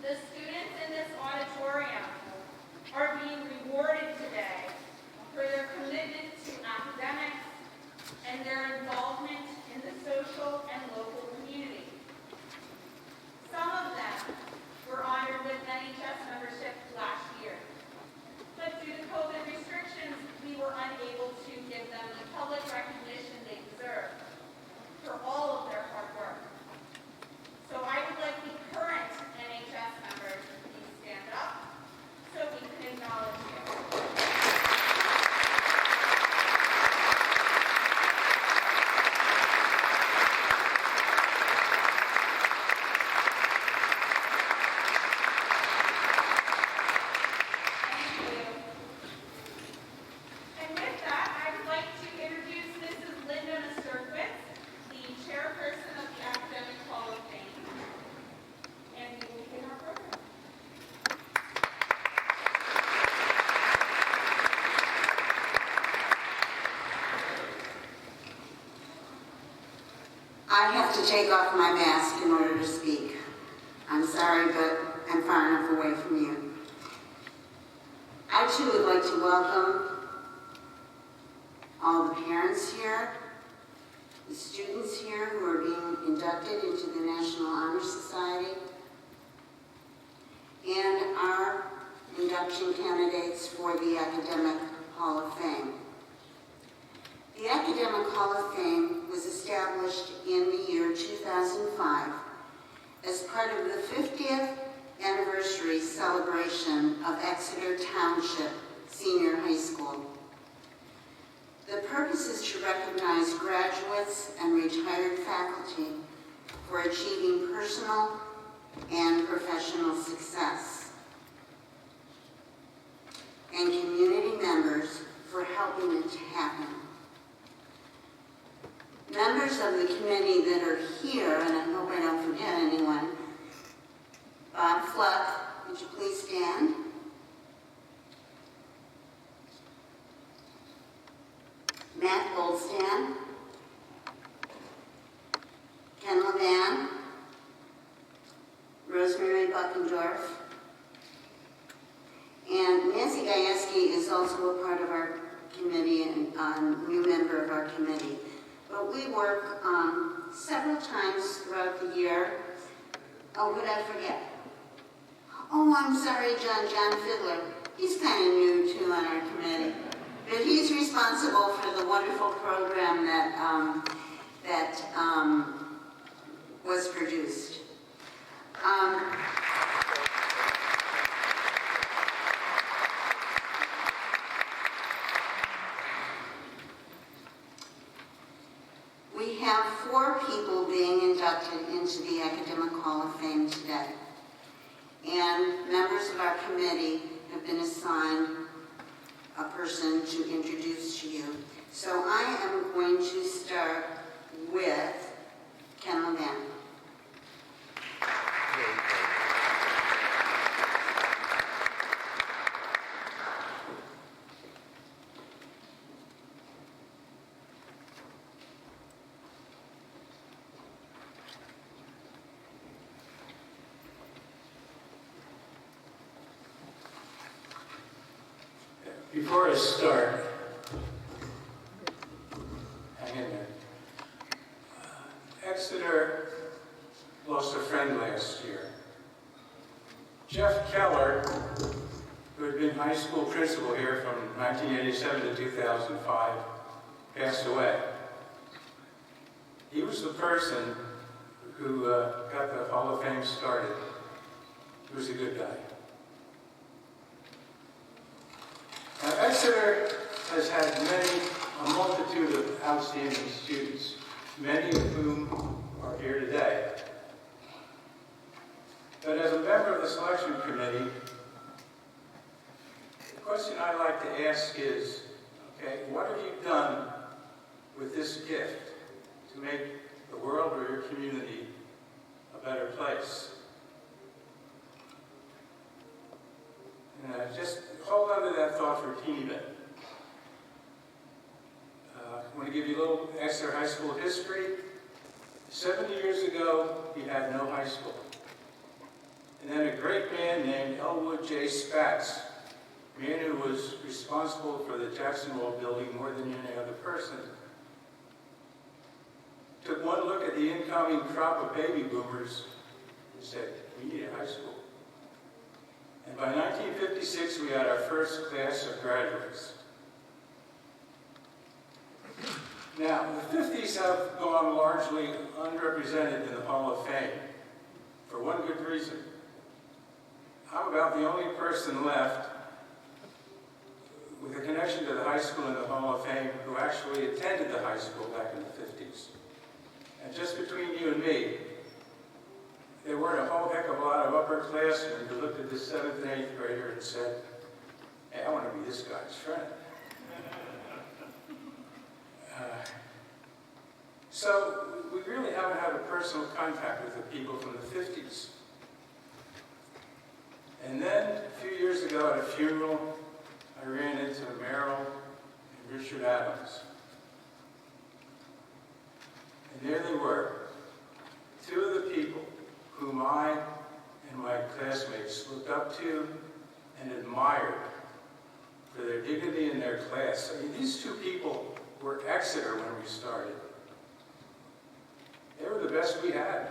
The students in this auditorium are being rewarded today for their commitment to academics and their involvement in the social and local community. Some of them were honored with NHS membership last year, but due to COVID restrictions, we were unable to give them the public recognition they deserve for all of their hard work. So I would like the current NHS members to please stand up so we can acknowledge you. I have to take off my mask in order to speak. I'm sorry, but I'm far enough away from you. I too would like to welcome all the parents here, the students here who are being inducted into the National Honor Society, and our induction candidates for the Academic Hall of Fame. The Academic Hall of Fame was established in the year 2005 as part of the 50th anniversary celebration of Exeter Township Senior High School. The purpose is to recognize graduates and retired faculty for achieving personal and professional success, and community members for helping it to happen. Members of the committee that are here, and I hope I don't forget anyone, Bob Fluck, would you please stand? Matt Goldstand, Ken Levan, Rosemary Buckendorf, and Nancy Gajewski is also a part of our committee and a new member of our committee. But we work several times throughout the year. Oh, what did I forget? Oh, I'm sorry, John Fiddler. He's kind of new too on our committee. But he's responsible for the wonderful program that was produced. We have 4 people being inducted into the Academic Hall of Fame today. And members of our committee have been assigned a person to introduce to you. So I am going to start with Ken Levan. Before I start, hang in there. Exeter lost a friend last year. Jeff Keller, who had been high school principal here from 1987 to 2005, passed away. He was the person who got the Hall of Fame started. He was a good guy. Now, Exeter has had a multitude of outstanding students, many of whom are here today. But as a member of the selection committee, the question I like to ask is, okay, what have you done with this gift to make the world or your community a better place? Just hold on to that thought for a teeny bit. I want to give you a little Exeter High School history. 70 years ago, we had no high school. and then a great man named Elwood J. Spatz, a man who was responsible for the Jackson Hole building more than any other person, took one look at the incoming crop of baby boomers and said, we need a high school. And by 1956, we had our first class of graduates. Now, the 50s have gone largely unrepresented in the Hall of Fame for one good reason. I'm about the only person left with a connection to the high school in the Hall of Fame who actually attended the high school back in the 50s. And just between you and me, there weren't a whole heck of a lot of upperclassmen who looked at this 7th and 8th grader and said, hey, I want to be this guy's friend. So we really haven't had a personal contact with the people from the 50s. And then a few years ago at a funeral, I ran into Merrill and Richard Adams. And there they were, two of the people whom I and my classmates looked up to and admired for their dignity in their class. I mean, these two people were Exeter when we started. They were the best we had.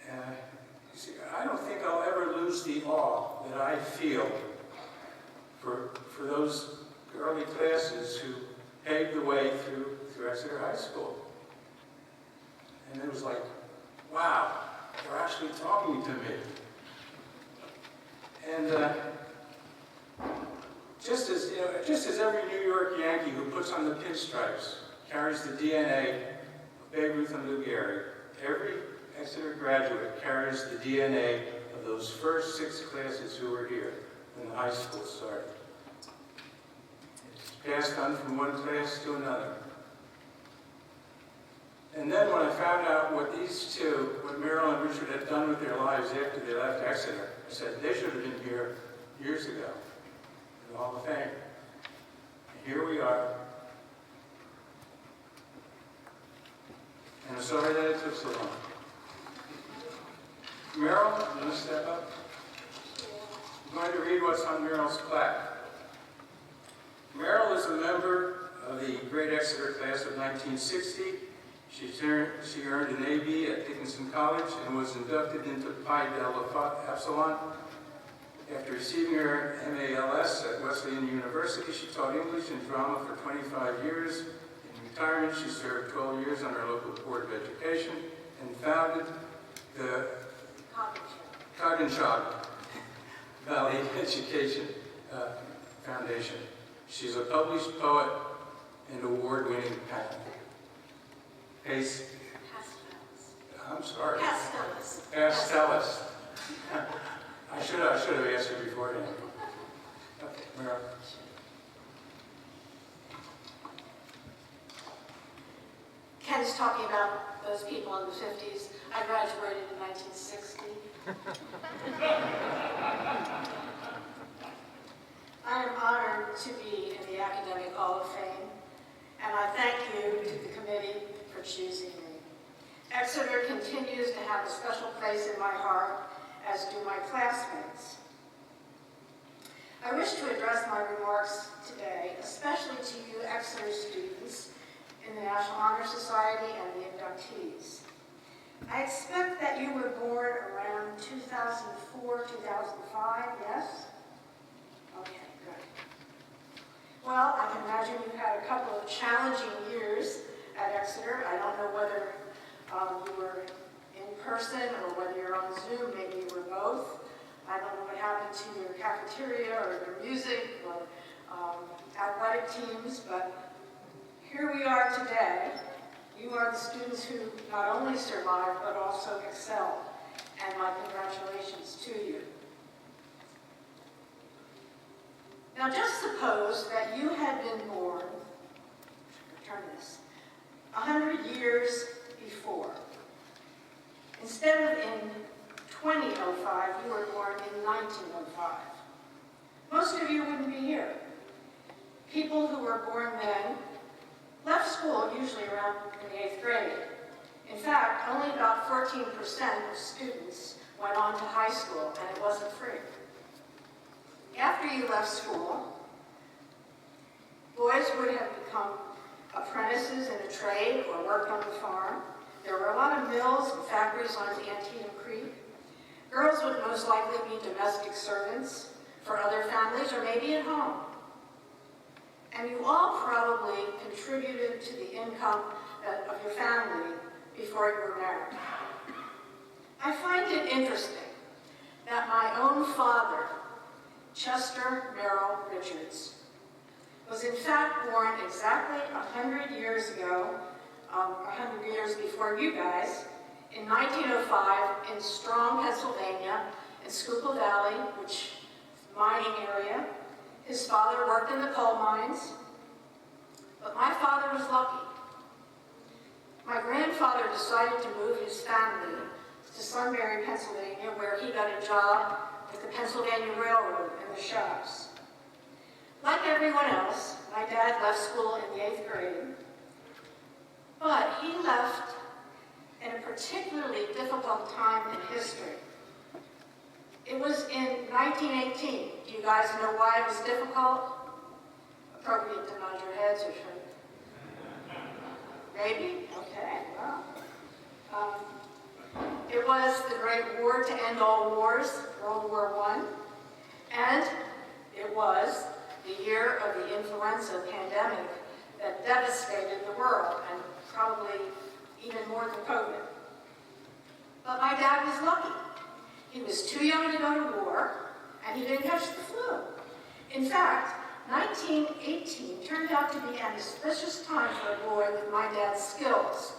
You see, I don't think I'll ever lose the awe that I feel for those early classes who paved the way through Exeter High School. And it was like, wow, they're actually talking to me. And just as every New York Yankee who puts on the pinstripes carries the DNA of Babe Ruth and Lou Gehrig, every Exeter graduate carries the DNA of those first 6 classes who were here when the high school started. It's passed on from one class to another. And then when I found out what these two, what Merrill and Richard had done with their lives after they left Exeter, I said they should have been here years ago in the Hall of Fame. And here we are. And I'm sorry that it took so long. Merrill, you want to step up? I'm going to read what's on Merrill's plaque. Merrill is a member of the Great Exeter class of 1960. She earned an AB at Dickinson College and was inducted into Pi Delta Epsilon. After receiving her MALS at Wesleyan University, she taught English and drama for 25 years. In retirement, she served 12 years on our local Board of Education and founded the Coggins Valley Education Foundation. She's a published poet and award-winning pastellist. I'm sorry. Pastellist. I should have asked you beforehand. Okay, Merrill. Ken's talking about those people in the 50s. I graduated in 1960. I am honored to be in the Academic Hall of Fame, and I thank you to the committee for choosing me. Exeter continues to have a special place in my heart, as do my classmates. I wish to address my remarks today, especially to you Exeter students in the National Honor Society and the inductees. I expect that you were born around 2004, 2005, yes? Okay, good. Well, I can imagine you've had a couple of challenging years at Exeter. I don't know whether you were in person or whether you're on Zoom, maybe you were both. I don't know what happened to your cafeteria or your music or athletic teams, but here we are today. You are the students who not only survived, but also excelled, and my congratulations to you. Now just suppose that you had been born, return this, 100 years before. Instead of in 2005, you were born in 1905. Most of you wouldn't be here. People who were born then left school usually around in the 8th grade. In fact, only about 14% of students went on to high school, and it wasn't free. After you left school, boys would have become apprentices in a trade or worked on the farm. There were a lot of mills and factories on Antietam Creek. Girls would most likely be domestic servants for other families or maybe at home. And you all probably contributed to the income of your family before you were married. I find it interesting that my own father, Chester Merrill Richards, was in fact born exactly 100 years ago, 100 years before you guys, in 1905 in Strong, Pennsylvania, in Schuylkill Valley, which is a mining area. His father worked in the coal mines, but my father was lucky. My grandfather decided to move his family to Sunbury, Pennsylvania, where he got a job with the Pennsylvania Railroad and the shops. Like everyone else, my dad left school in the 8th grade, but he left in a particularly difficult time in history. It was in 1918. Do you guys know why it was difficult? Appropriate to nod your heads or should? Maybe? Okay, well. It was the Great War to end all wars, World War I, and it was the year of the influenza pandemic that devastated the world, and probably even more than COVID. But my dad was lucky. He was too young to go to war, and he didn't catch the flu. In fact, 1918 turned out to be an auspicious time for a boy with my dad's skills,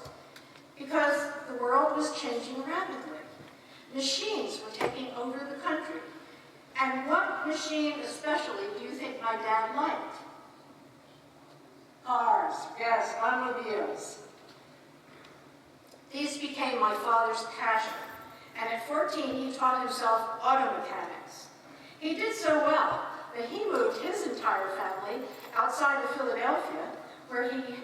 because the world was changing rapidly. Machines were taking over the country. And what machine especially do you think my dad liked? Cars, yes, automobiles. These became my father's passion, and at 14 he taught himself auto mechanics. He did so well that he moved his entire family outside of Philadelphia, where he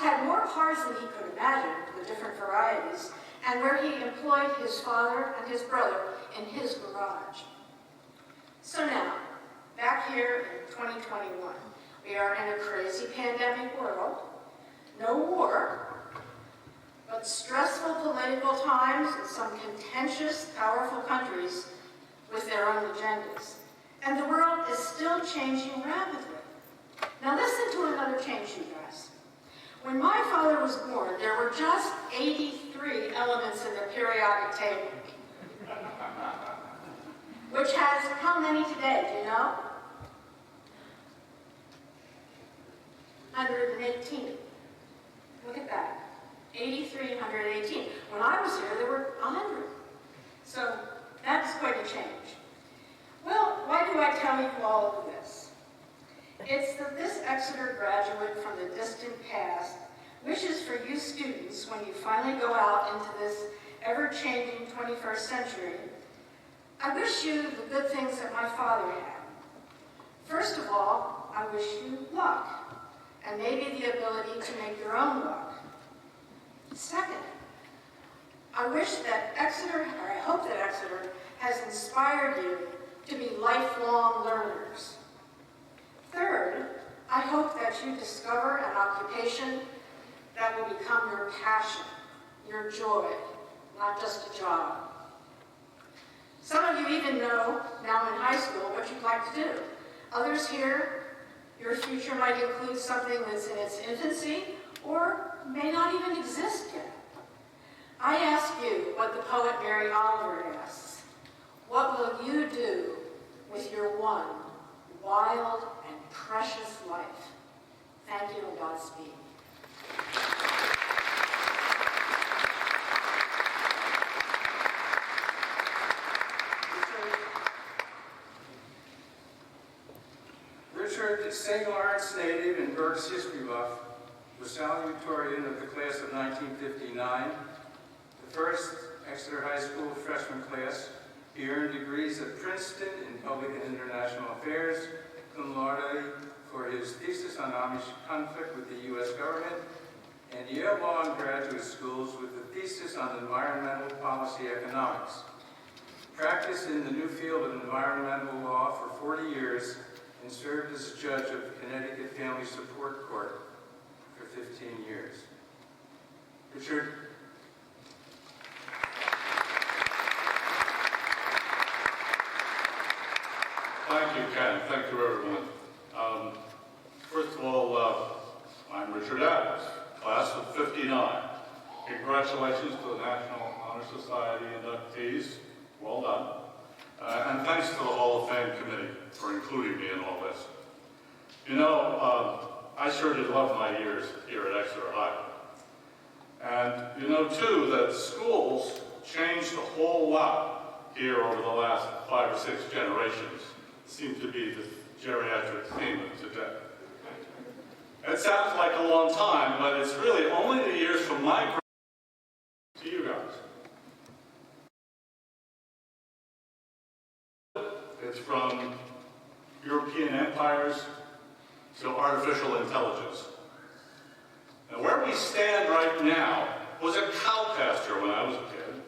had more cars than he could imagine, the different varieties, and where he employed his father and his brother in his garage. So now, back here in 2021, we are in a crazy pandemic world, no war, but stressful political times and some contentious, powerful countries with their own agendas. And the world is still changing rapidly. Now listen to another change, you guys. When my father was born, there were just 83 elements in the periodic table. Which has how many today, do you know? 118. Look at that. 83, 118. When I was here, there were 100. So that's quite a change. Well, why do I tell you all of this? It's that this Exeter graduate from the distant past wishes for you students, when you finally go out into this ever-changing 21st century, I wish you the good things that my father had. First of all, I wish you luck, and maybe the ability to make your own luck. Second, I wish that Exeter, or I hope that Exeter, has inspired you to be lifelong learners. Third, I hope that you discover an occupation that will become your passion, your joy, not just a job. Some of you even know, now in high school, what you'd like to do. Others here, your future might include something that's in its infancy or may not even exist yet. I ask you what the poet Mary Oliver asks. What will you do with your one wild and precious life? Thank you and Godspeed. Richard is St. Lawrence native and Berks history buff, was salutatorian of the class of 1959, the first Exeter High School freshman class. He earned degrees at Princeton in Public and International Affairs, cum laude for his thesis on Amish conflict with the U.S. government, and Yale Law and Graduate Schools with a thesis on environmental policy economics. Practiced in the new field of environmental law for 40 years and served as a judge of the Connecticut Family Support Court for 15 years. Richard. Thank you, Ken. Thank you, everyone. First of all, I'm Richard Adams, class of 59. Congratulations to the National Honor Society inductees. Well done. And thanks to the Hall of Fame committee for including me in all this. You know, I sure did love my years here at Exeter High. And you know, too, that schools changed a whole lot here over the last 5 or 6 generations. Seems to be the geriatric theme of today. It sounds like a long time, but it's really only the years from my grandfather to you guys. It's from European empires to artificial intelligence. Now, where we stand right now was a cow pasture when I was a kid.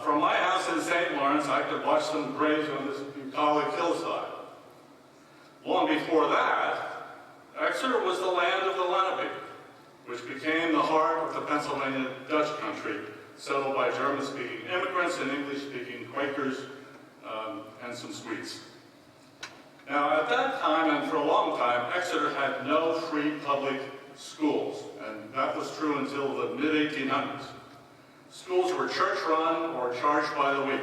From my house in St. Lawrence, I could watch them graze on this bucolic hillside. Long before that, Exeter was the land of the Lenape, which became the heart of the Pennsylvania Dutch country, settled by German-speaking immigrants and English-speaking Quakers and some Swedes. Now, at that time, and for a long time, Exeter had no free public schools, and that was true until the mid-1800s. Schools were church-run or charged by the week,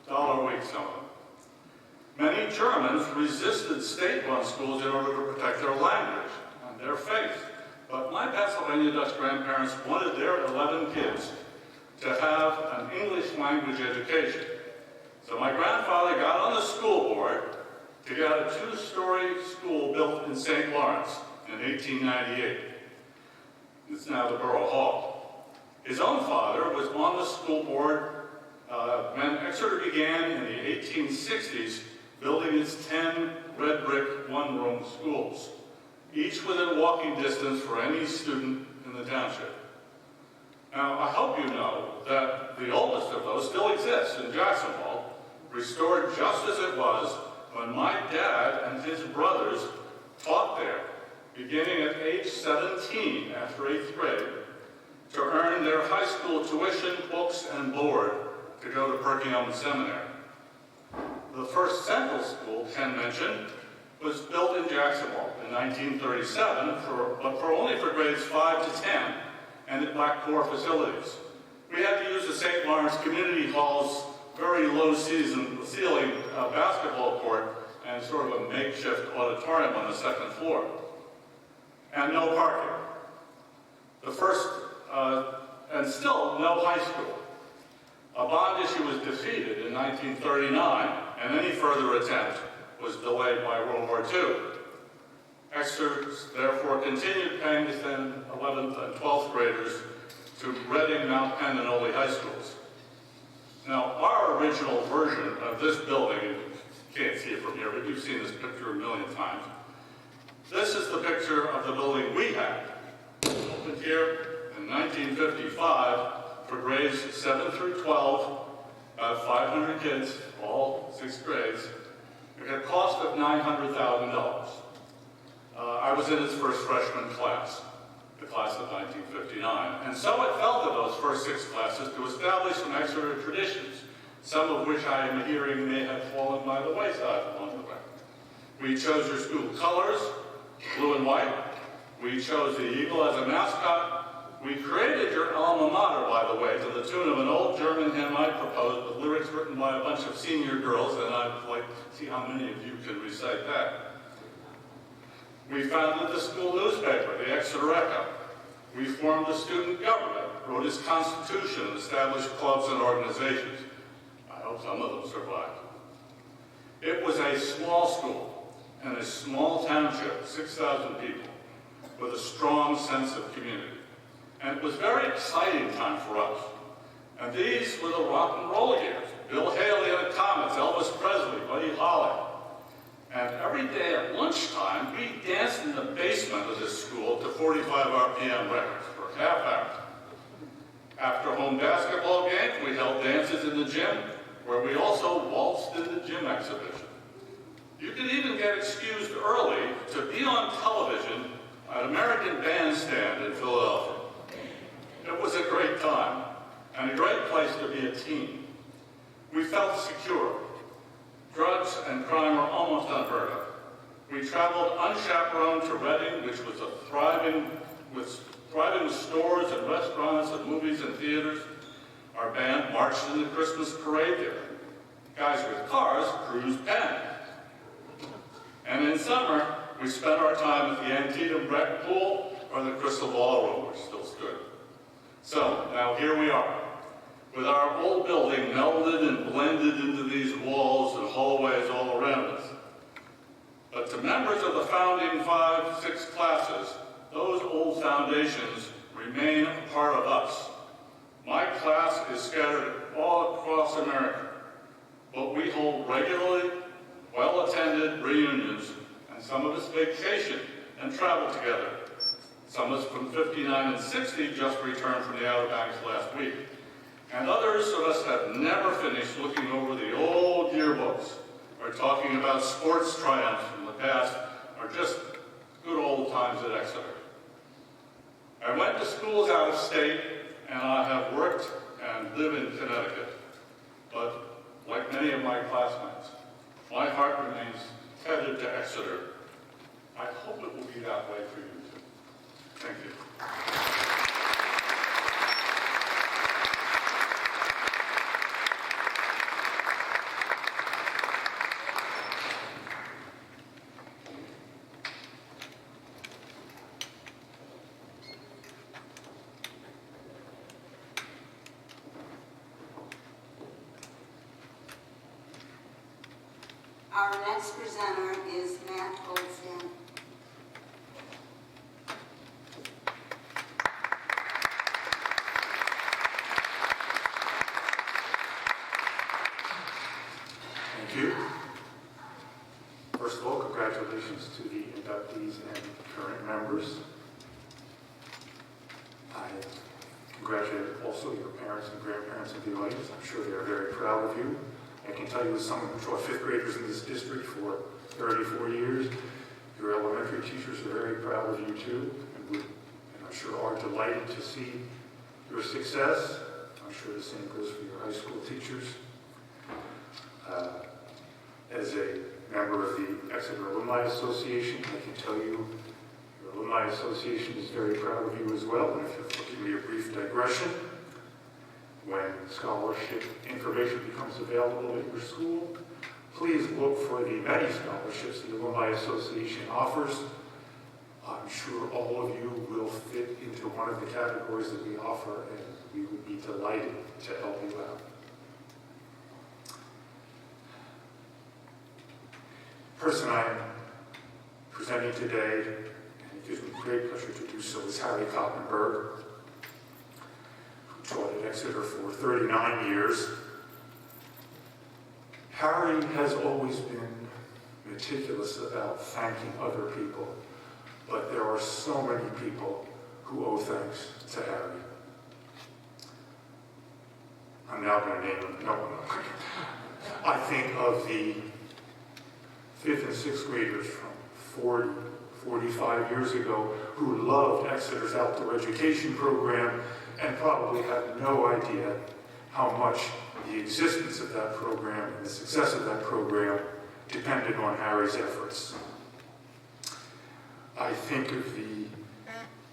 $1 a week, some of them. Many Germans resisted state-run schools in order to protect their language and their faith. But my Pennsylvania Dutch grandparents wanted their 11 kids to have an English language education. So my grandfather got on the school board to get a 2-story school built in St. Lawrence in 1898. It's now the Borough Hall. His own father was on the school board when Exeter began in the 1860s building its 10 red brick one-room schools, each within walking distance for any student in the township. Now, I hope you know that the oldest of those still exists in Jacksonville, restored just as it was when my dad and his brothers taught there, beginning at age 17 after 8th grade, to earn their high school tuition, books, and board to go to Perkiomen Seminary. The first central school, Ken mentioned, was built in Jacksonville in 1937, but only for grades 5 to 10, and it lacked core facilities. We had to use the St. Lawrence Community Hall's very low ceiling basketball court and sort of a makeshift auditorium on the 2nd floor. And no parking. The first, and still no high school. A bond issue was defeated in 1939, and any further attempt was delayed by World War II. Exeter, therefore, continued paying to send 11th and 12th graders to Reading, Mount Penn, and Oley high schools. Now, our original version of this building, you can't see it from here, but you've seen this picture a million times. This is the picture of the building we had. Opened here in 1955 for grades 7 through 12, about 500 kids, all 6th grades. It had a cost of $900,000. I was in its first freshman class, the class of 1959. And so it fell to those first 6 classes to establish some Exeter traditions, some of which I am hearing may have fallen by the wayside along the way. We chose your school colors, blue and white. We chose the eagle as a mascot. We created your alma mater, by the way, to the tune of an old German hymn I proposed with lyrics written by a bunch of senior girls, and I'd like to see how many of you can recite that. We founded the school newspaper, the Exeter Echo. We formed a student government, wrote its constitution, and established clubs and organizations. I hope some of them survived. It was a small school and a small township, 6,000 people, with a strong sense of community. And it was a very exciting time for us. And these were the rock and roll years. Bill Haley and the Comets, Elvis Presley, Buddy Holly. And every day at lunchtime, we danced in the basement of this school to 45 RPM records for half hour. After home basketball games, we held dances in the gym, where we also waltzed in the gym exhibition. You could even get excused early to be on television at American Bandstand in Philadelphia. It was a great time and a great place to be a teen. We felt secure. Drugs and crime were almost unheard of. We traveled unchaperoned to Reading, which was thriving with stores and restaurants and movies and theaters. Our band marched in the Christmas parade there. Guys with cars cruised Penn. And in summer, we spent our time at the Antietam Rec Pool or the Crystal Ballroom, which still stood. So, now here we are, with our old building melded and blended into these walls and hallways all around us. But to members of the founding 5-6 classes, those old foundations remain a part of us. My class is scattered all across America, but we hold regularly, well-attended reunions, and some of us vacation and travel together. Some of us from 59 and 60 just returned from the Outer Banks last week. And others of us have never finished looking over the old yearbooks or talking about sports triumphs from the past or just good old times at Exeter. I went to schools out of state, and I have worked and live in Connecticut. But like many of my classmates, my heart remains tethered to Exeter. I hope it will be that way for you too. Thank you. Our next presenter is Matt Goldstein. Thank you. First of all, congratulations to the inductees and current members. I congratulate also your parents and grandparents of the audience. I'm sure they are very proud of you. I can tell you as someone who taught fifth graders in this district for 34 years, your elementary teachers are very proud of you too, and I'm sure are delighted to see your success. I'm sure the same goes for your high school teachers. As a member of the Exeter Alumni Association, I can tell you your Alumni Association is very proud of you as well. And if you'll forgive me a brief digression, when scholarship information becomes available at your school, please look for the many scholarships the Alumni Association offers. I'm sure all of you will fit into one of the categories that we offer, and we would be delighted to help you out. The person I am presenting today, and it gives me great pleasure to do so, is Harry Koppenberg, who taught at Exeter for 39 years. Harry has always been meticulous about thanking other people, but there are so many people who owe thanks to Harry. I'm now going to name them. No. I think of the 5th and 6th graders from 45 years ago who loved Exeter's outdoor education program and probably had no idea how much the existence of that program and the success of that program depended on Harry's efforts. I think of the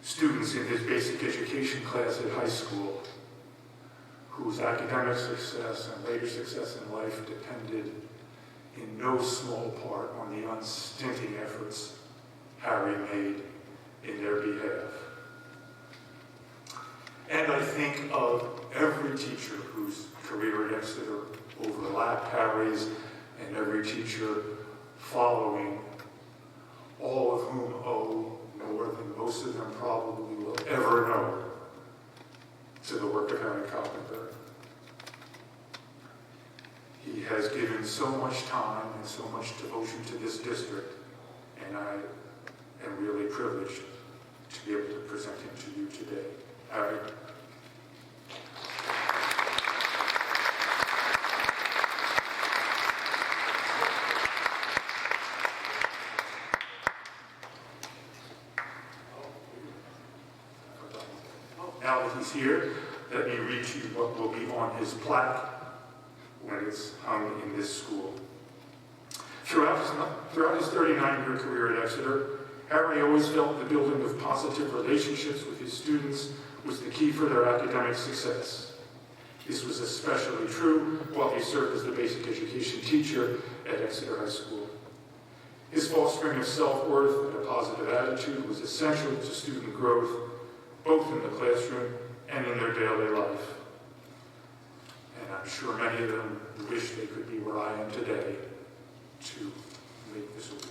students in his basic education class at high school whose academic success and later success in life depended in no small part on the unstinting efforts Harry made in their behalf. And I think of every teacher whose career at Exeter overlapped Harry's, and every teacher following, all of whom owe more than most of them probably will ever know to the work of Harry Koppenberg. He has given so much time and so much devotion to this district, and I am really privileged to be able to present him to you today. Harry. Now that he's here, let me read to you what will be on his plaque when it's hung in this school. Throughout his 39-year career at Exeter, Harry always felt the building of positive relationships with his students was the key for their academic success. This was especially true while he served as the basic education teacher at Exeter High School. His fostering of self-worth and a positive attitude was essential to student growth, both in the classroom and in their daily life. And I'm sure many of them wish they could be where I am today to make this award.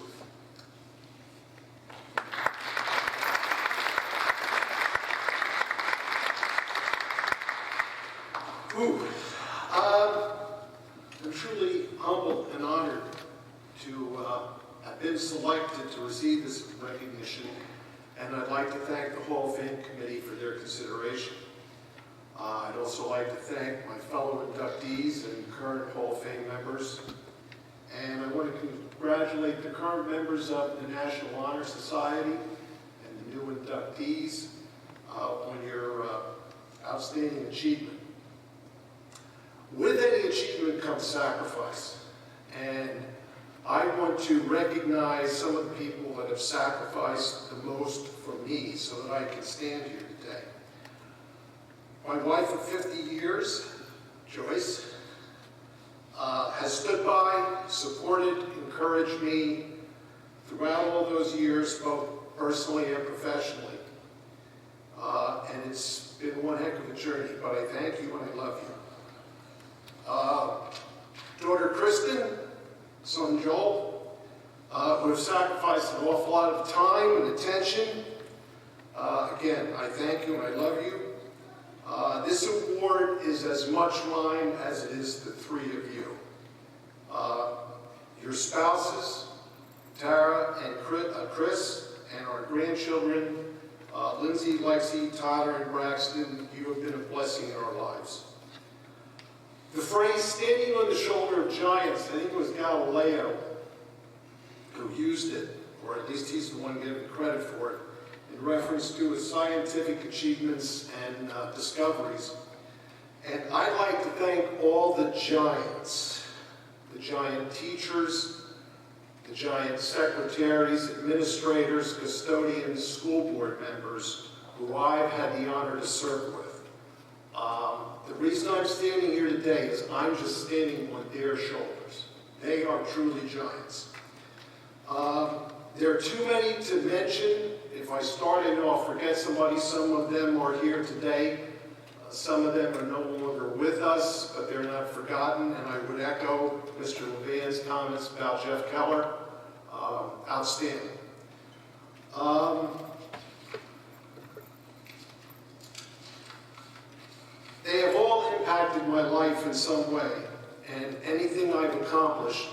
I'm truly humbled and honored to have been selected to receive this recognition, and I'd like to thank the Hall of Fame Committee for their consideration. I'd also like to thank my fellow inductees and current Hall of Fame members, and I want to congratulate the current members of the National Honor Society and the new inductees on your outstanding achievement. With any achievement comes sacrifice, and I want to recognize some of the people that have sacrificed the most for me so that I can stand here today. My wife of 50 years, Joyce, has stood by, supported, encouraged me throughout all those years, both personally and professionally. And it's been one heck of a journey, but I thank you and I love you. Daughter Kristen, son Joel, who have sacrificed an awful lot of time and attention. Again, I thank you and I love you. This award is as much mine as it is the three of you. Your spouses, Tara and Chris, and our grandchildren, Lindsay, Lexi, Tyler, and Braxton, you have been a blessing in our lives. The phrase standing on the shoulder of giants, I think it was Galileo who used it, or at least he's the one given credit for it, in reference to his scientific achievements and discoveries. And I'd like to thank all the giants, the giant teachers, the giant secretaries, administrators, custodians, school board members who I've had the honor to serve with. The reason I'm standing here today is I'm just standing on their shoulders. They are truly giants. There are too many to mention. If I start and I'll forget somebody. Some of them are here today. Some of them are no longer with us, but they're not forgotten. And I would echo Mr. Levan's comments about Jeff Keller. Outstanding. They have all impacted my life in some way, and anything I've accomplished,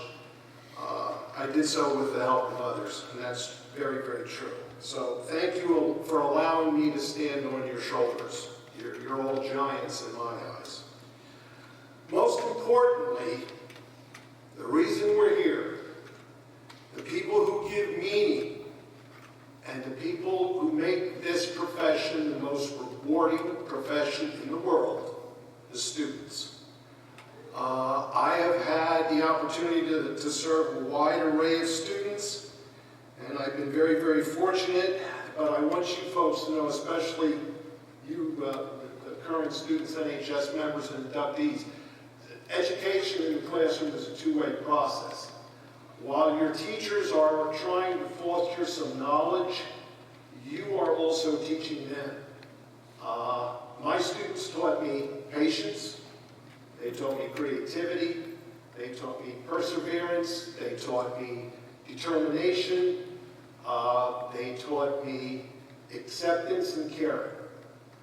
I did so with the help of others, and that's very, very true. So thank you for allowing me to stand on your shoulders. You're all giants in my eyes. Most importantly, the reason we're here, the people who give meaning, and the people who make this profession the most rewarding profession in the world, the students. I have had the opportunity to serve a wide array of students, and I've been very, very fortunate, but I want you folks to know, especially you, the current students, NHS members, and inductees, education in the classroom is a two-way process. While your teachers are trying to foster some knowledge, you are also teaching them. My students taught me patience, they taught me creativity, they taught me perseverance, they taught me determination, they taught me acceptance and caring.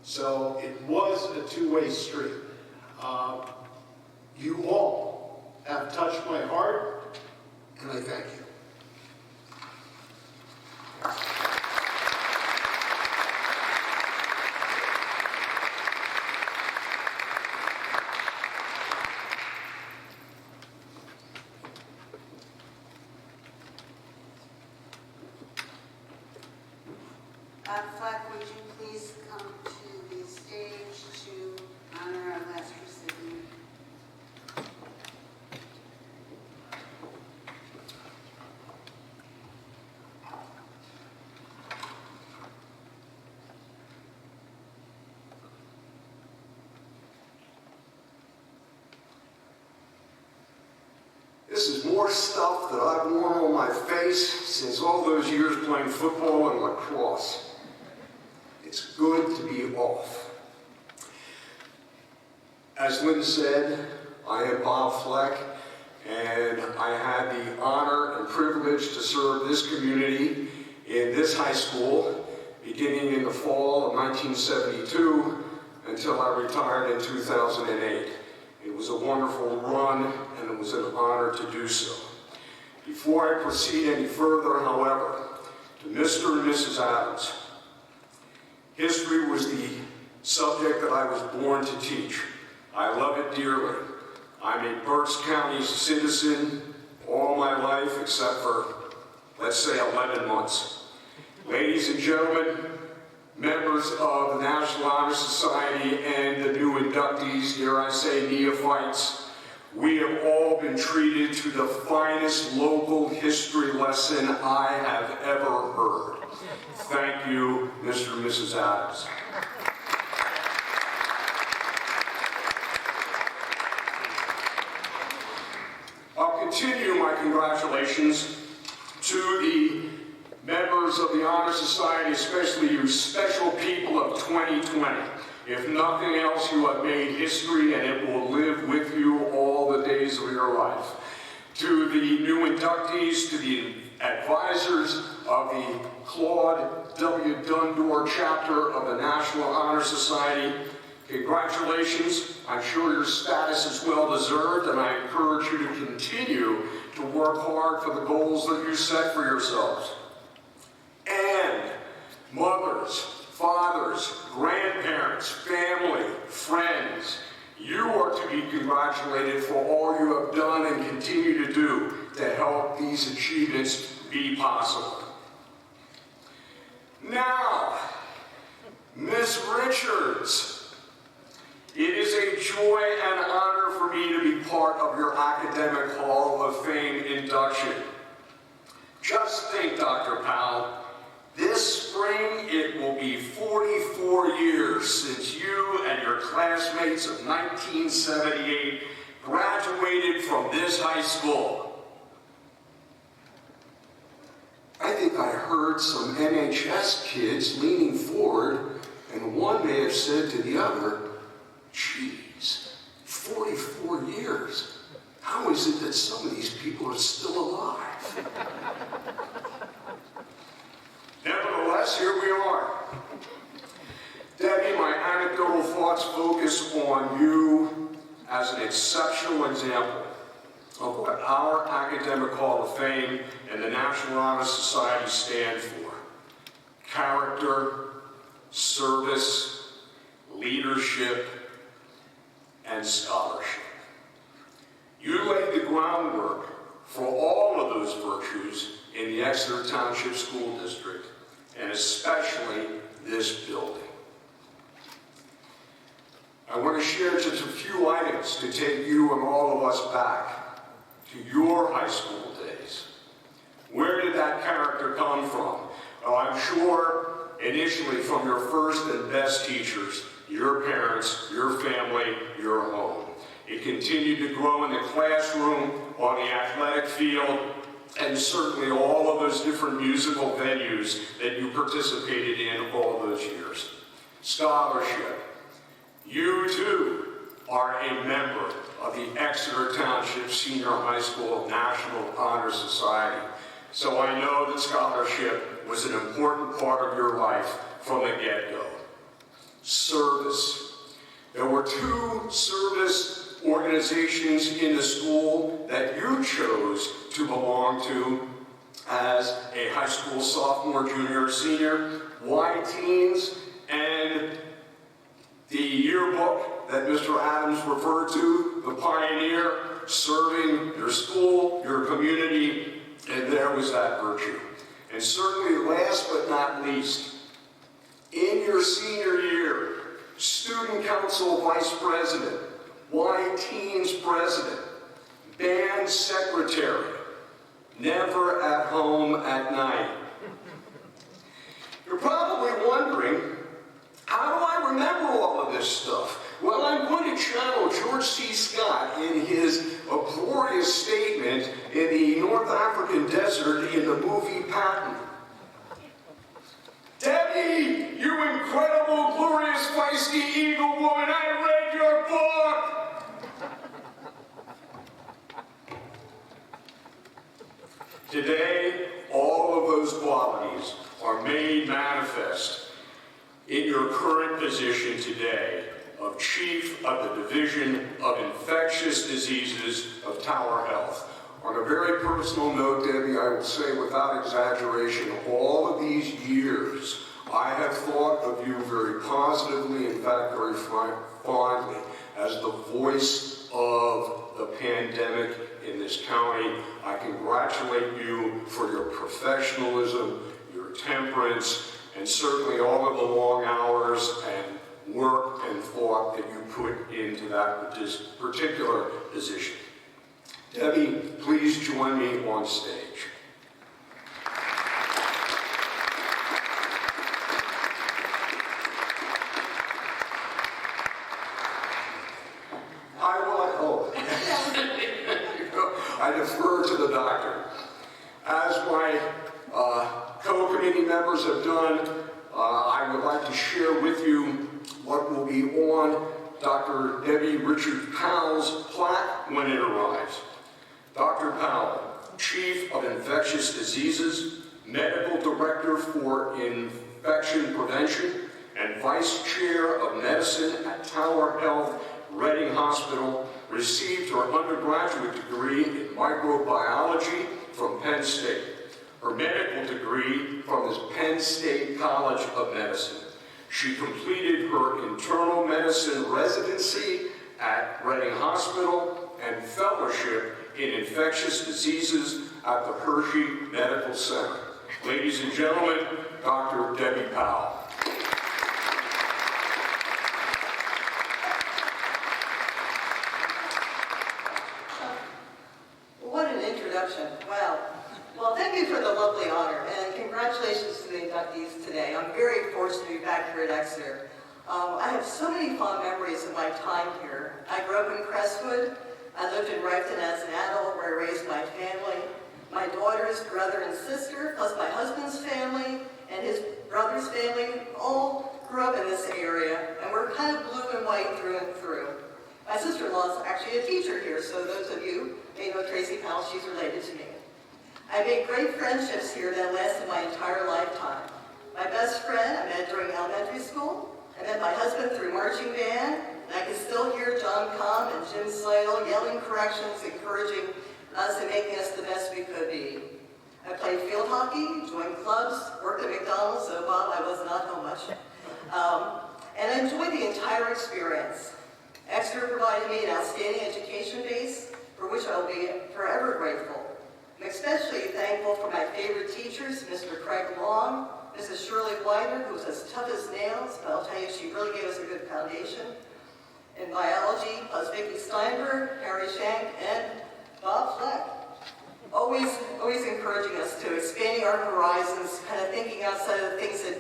So it was a two-way street. You all have Fleck, would you please come to the stage to honor our last recipient? This is more stuff that I've worn on my face since all those years playing football and lacrosse. It's good to be off. As Lynn said, I am Bob Fleck, and I had the honor and privilege to serve this community in this high school beginning in the fall of 1972 until I retired in 2008. It was a wonderful run, and it was an honor to do so. Before I proceed any further, however, to Mr. and Mrs. Adams, history was the subject that I was born to teach. I love it dearly. I'm a Berks County citizen all my life except for, let's say, 11 months. Ladies and gentlemen, members of the National Honor Society and the new inductees, dare I say neophytes, we have all been treated to the finest local history lesson I have ever heard. Thank you, Mr. and Mrs. Adams. I'll continue my congratulations to the members of the Honor Society, especially you special people of 2020. If nothing else, you have made history and it will live with you all the days of your life. To the new inductees, to the advisors of the Claude W. Dundor chapter of the National Honor Society, congratulations. I'm sure your status is well deserved, and I encourage you to continue to work hard for the goals that you set for yourselves. And mothers, fathers, grandparents, family, friends, you are to be congratulated for all you have done and continue to do to help these achievements be possible. Now, Miss Richards, it is a joy and honor for me to be part of your Academic Hall of Fame induction. Just think, Dr. Powell, this spring it will be 44 years since you and your classmates of 1978 graduated from this high school. I think I heard some NHS kids leaning forward, and one may have said to the other, "Geez, 44 years. How is it that some of these people are still alive?" Nevertheless, here we are. Debbie, my anecdotal thoughts focus on you as an exceptional example of what our Academic Hall of Fame and the National Honor Society stand for. Character, service, leadership, and scholarship. You laid the groundwork for all of those virtues in the Exeter Township School District, and especially this building. I want to share just a few items to take you and all of us back to your high school days. Where did that character come from? Well, I'm sure initially from your first and best teachers, your parents, your family, your home. It continued to grow in the classroom, on the athletic field, and certainly all of those different musical venues that you participated in all those years. Scholarship. You too are a member of the Exeter Township Senior High School National Honor Society. So I know that scholarship was an important part of your life from the get-go. Service. There were 2 service organizations in the school that you chose to belong to as a high school sophomore, junior, or senior. Y-Teens and the yearbook that Mr. Adams referred to, the pioneer, serving your school, your community, and there was that virtue. And certainly last but not least, In your senior year, student council vice president, Y-Teens president, band secretary, never at home at night. You're probably wondering, how do I remember all of this stuff? Well, I'm going to channel George C. Scott in his glorious statement in the North African desert in the movie Patton. Debbie, you incredible, glorious, feisty eagle woman, I read your book! Today, all of those qualities are made manifest in your current position today of Chief of the Division of Infectious Diseases of Tower Health. On a very personal note, Debbie, I will say without exaggeration, all of these years, I have thought of you very positively, in fact, very fondly, as the voice of the pandemic in this county. I congratulate you for your professionalism, your temperance, and certainly all of the long hours and work and thought that you put into that particular position. Debbie, please join me on stage. I defer to the doctor. As my co-committee members have done, I would like to share with you what will be on Dr. Debbie Richard Powell's plaque when it arrives. Dr. Powell, Chief of Infectious Diseases, Medical Director for Infection Prevention, and Vice Chair of Medicine at Tower Health, Reading Hospital, received her undergraduate degree in microbiology from Penn State, her medical degree from the Penn State College of Medicine. She completed her internal medicine residency at Reading Hospital and fellowship in infectious diseases at the Hershey Medical Center. Ladies and gentlemen, Dr. Debbie Powell. What an introduction. Wow. Well, thank you for the lovely honor, and congratulations to the inductees today. I'm very fortunate to be back here at Exeter. I have so many fond memories of my time here. I grew up in Crestwood. I lived in Repton as an adult, where I raised my family. My daughter's brother and sister, plus my husband's family, and his brother's family, all grew up in this area, and we're kind of blue and white through and through. My sister-in-law is actually a teacher here, so those of you may know Tracy Powell, she's related to me. I made great friendships here that lasted my entire lifetime. My best friend I met during elementary school. I met my husband through marching band, and I can still hear John Comm and Jim Seidel yelling corrections, encouraging us and making us the best we could be. I played field hockey, joined clubs, worked at McDonald's, so Bob, I was not home much. And I enjoyed the entire experience. Exeter provided me an outstanding education base, for which I will be forever grateful. I'm especially thankful for my favorite teachers, Mr. Craig Long, Mrs. Shirley Wider, who was as tough as nails, but I'll tell you, she really gave us a good foundation. In biology, plus Vicki Steinberg, Harry Shank, and Bob Fleck. Always encouraging us to expanding our horizons, kind of thinking outside of the things that,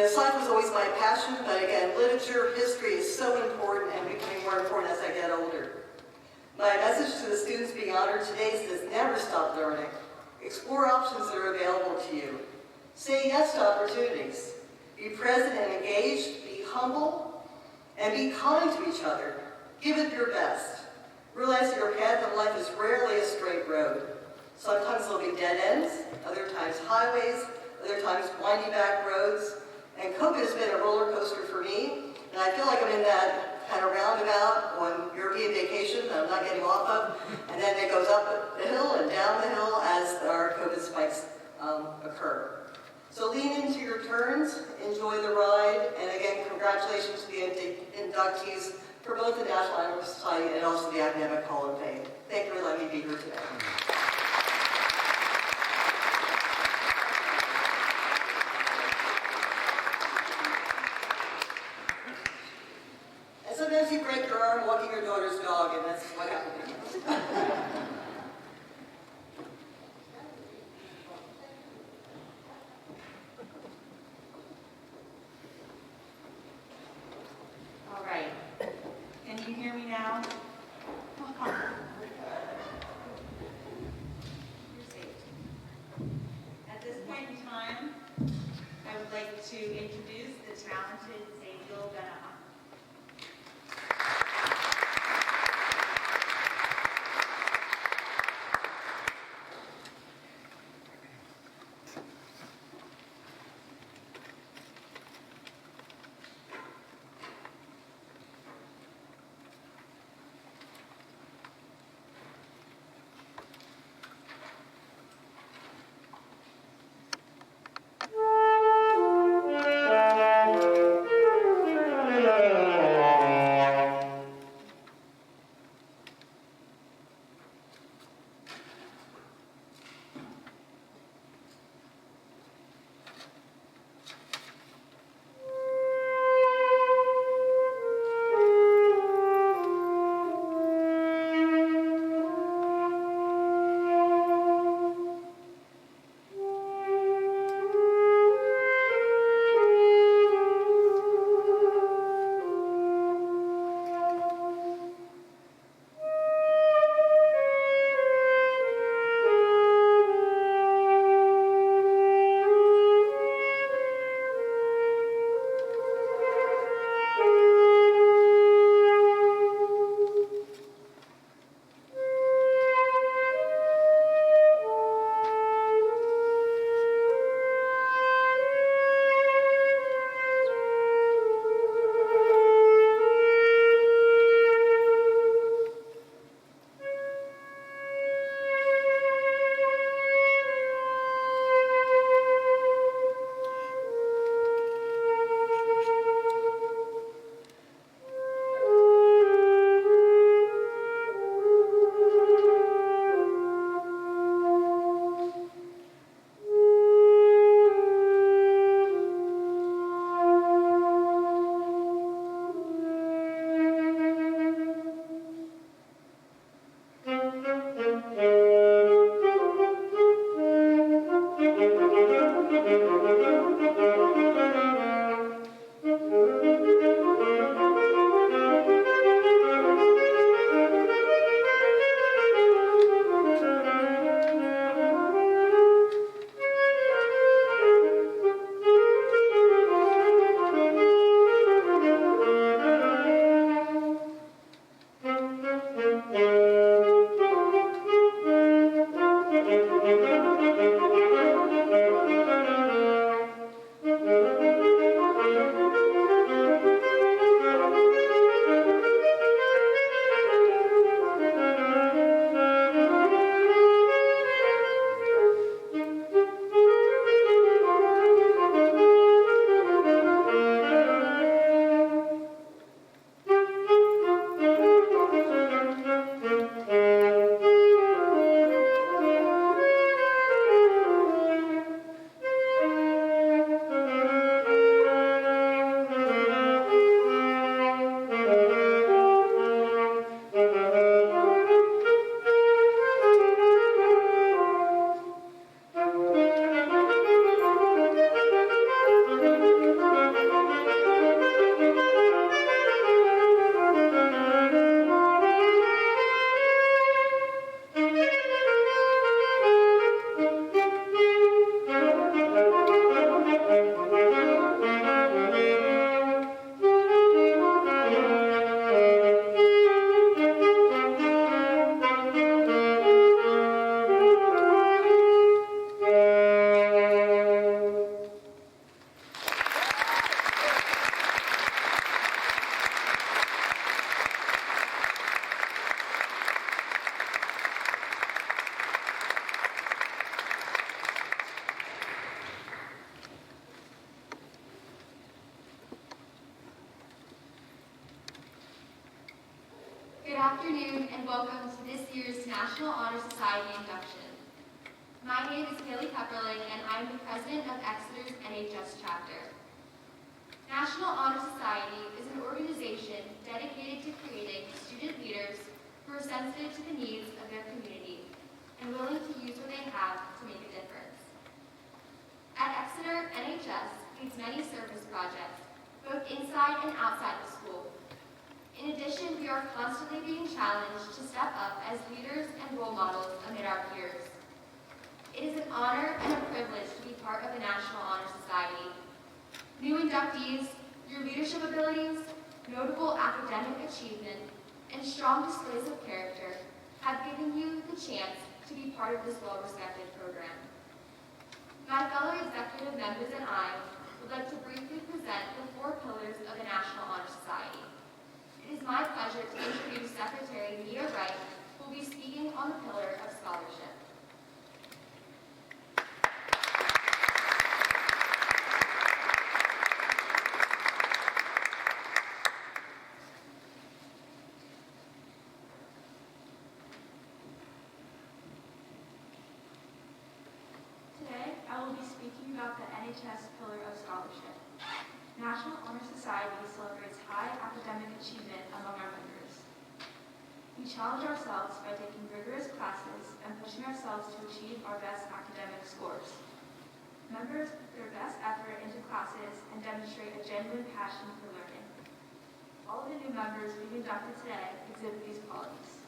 science was always my passion, but again, literature, history is so important and becoming more important as I get older. My message to the students being honored today is never stop learning. Explore options that are available to you. Say yes to opportunities. Be present and engaged, be humble, and be kind to each other. Give it your best. Realize that your path in life is rarely a straight road. Sometimes there'll be dead ends, other times highways, other times windy back roads. And COVID has been a roller coaster for me, and I feel like I'm in that kind of roundabout on European vacation that I'm not getting off of, and then it goes up the hill and down the hill as our COVID spikes occur. So lean into your turns, enjoy the ride, and again, congratulations to the inductees for both the National Honor Society and also the Academic Hall of Fame. Thank you for letting me be here today. what happened. All right. Can you hear me now? You're safe. At this point in time, I would like to introduce the talented Samuel Benahan. Good afternoon and welcome to this year's National Honor Society induction. My name is Kaylee Pepperling and I'm the president of Exeter's NHS chapter. National Honor Society is an organization dedicated to creating student leaders who are sensitive to the needs of their community and willing to use what they have to make a difference. At Exeter, NHS leads many service projects, both inside and outside the school. In addition, we are constantly being challenged to step up as leaders and role models amid our peers. It is an honor and a privilege to be part of the National Honor Society. New inductees, your leadership abilities, notable academic achievement, and strong displays of character have given you the chance to be part of this well-respected program. My fellow executive members and I would like to briefly present the 4 pillars of the National Honor Society. It is my pleasure to introduce Secretary Mia Wright, who will be speaking on the pillar of scholarship. Today, I will be speaking about the NHS pillar of scholarship. National Honor Society celebrates high academic achievement among our members. We challenge ourselves by taking rigorous classes and pushing ourselves to achieve our best academic scores. Members put their best effort into classes and demonstrate a genuine passion for learning. All of the new members we've inducted today exhibit these qualities.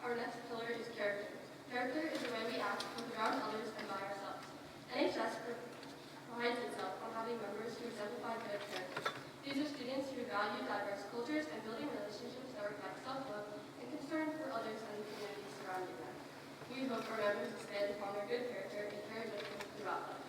Our next pillar is character. Character is the way we act both around others and by ourselves. NHS prides itself on having members who exemplify good character. These are students who value diverse cultures and building relationships that reflect self-love and concern for others and the community surrounding them. We hope our members expand upon their good character and carry with them throughout life.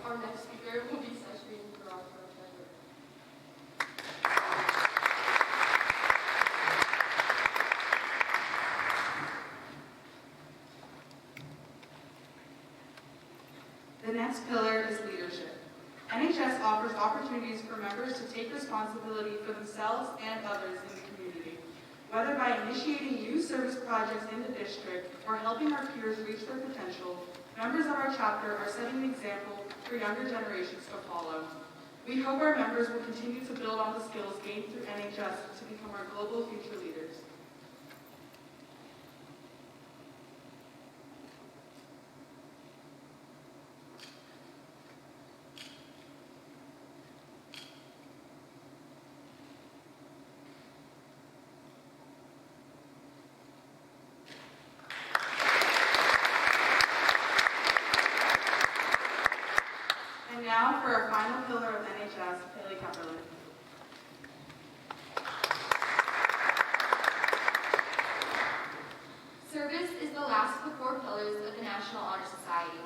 Our next speaker will be Session Garage Treasurer. The next pillar is leadership. NHS offers opportunities for members to take responsibility for themselves and others in the community. Whether by initiating new service projects in the district or helping our peers reach their potential, members of our chapter are setting an example for younger generations to follow. We hope our members will continue to build on the skills gained through NHS to become our global future leaders. And now for our final pillar of NHS, Haley Kepperlin. Service is the last of the 4 pillars of the National Honor Society.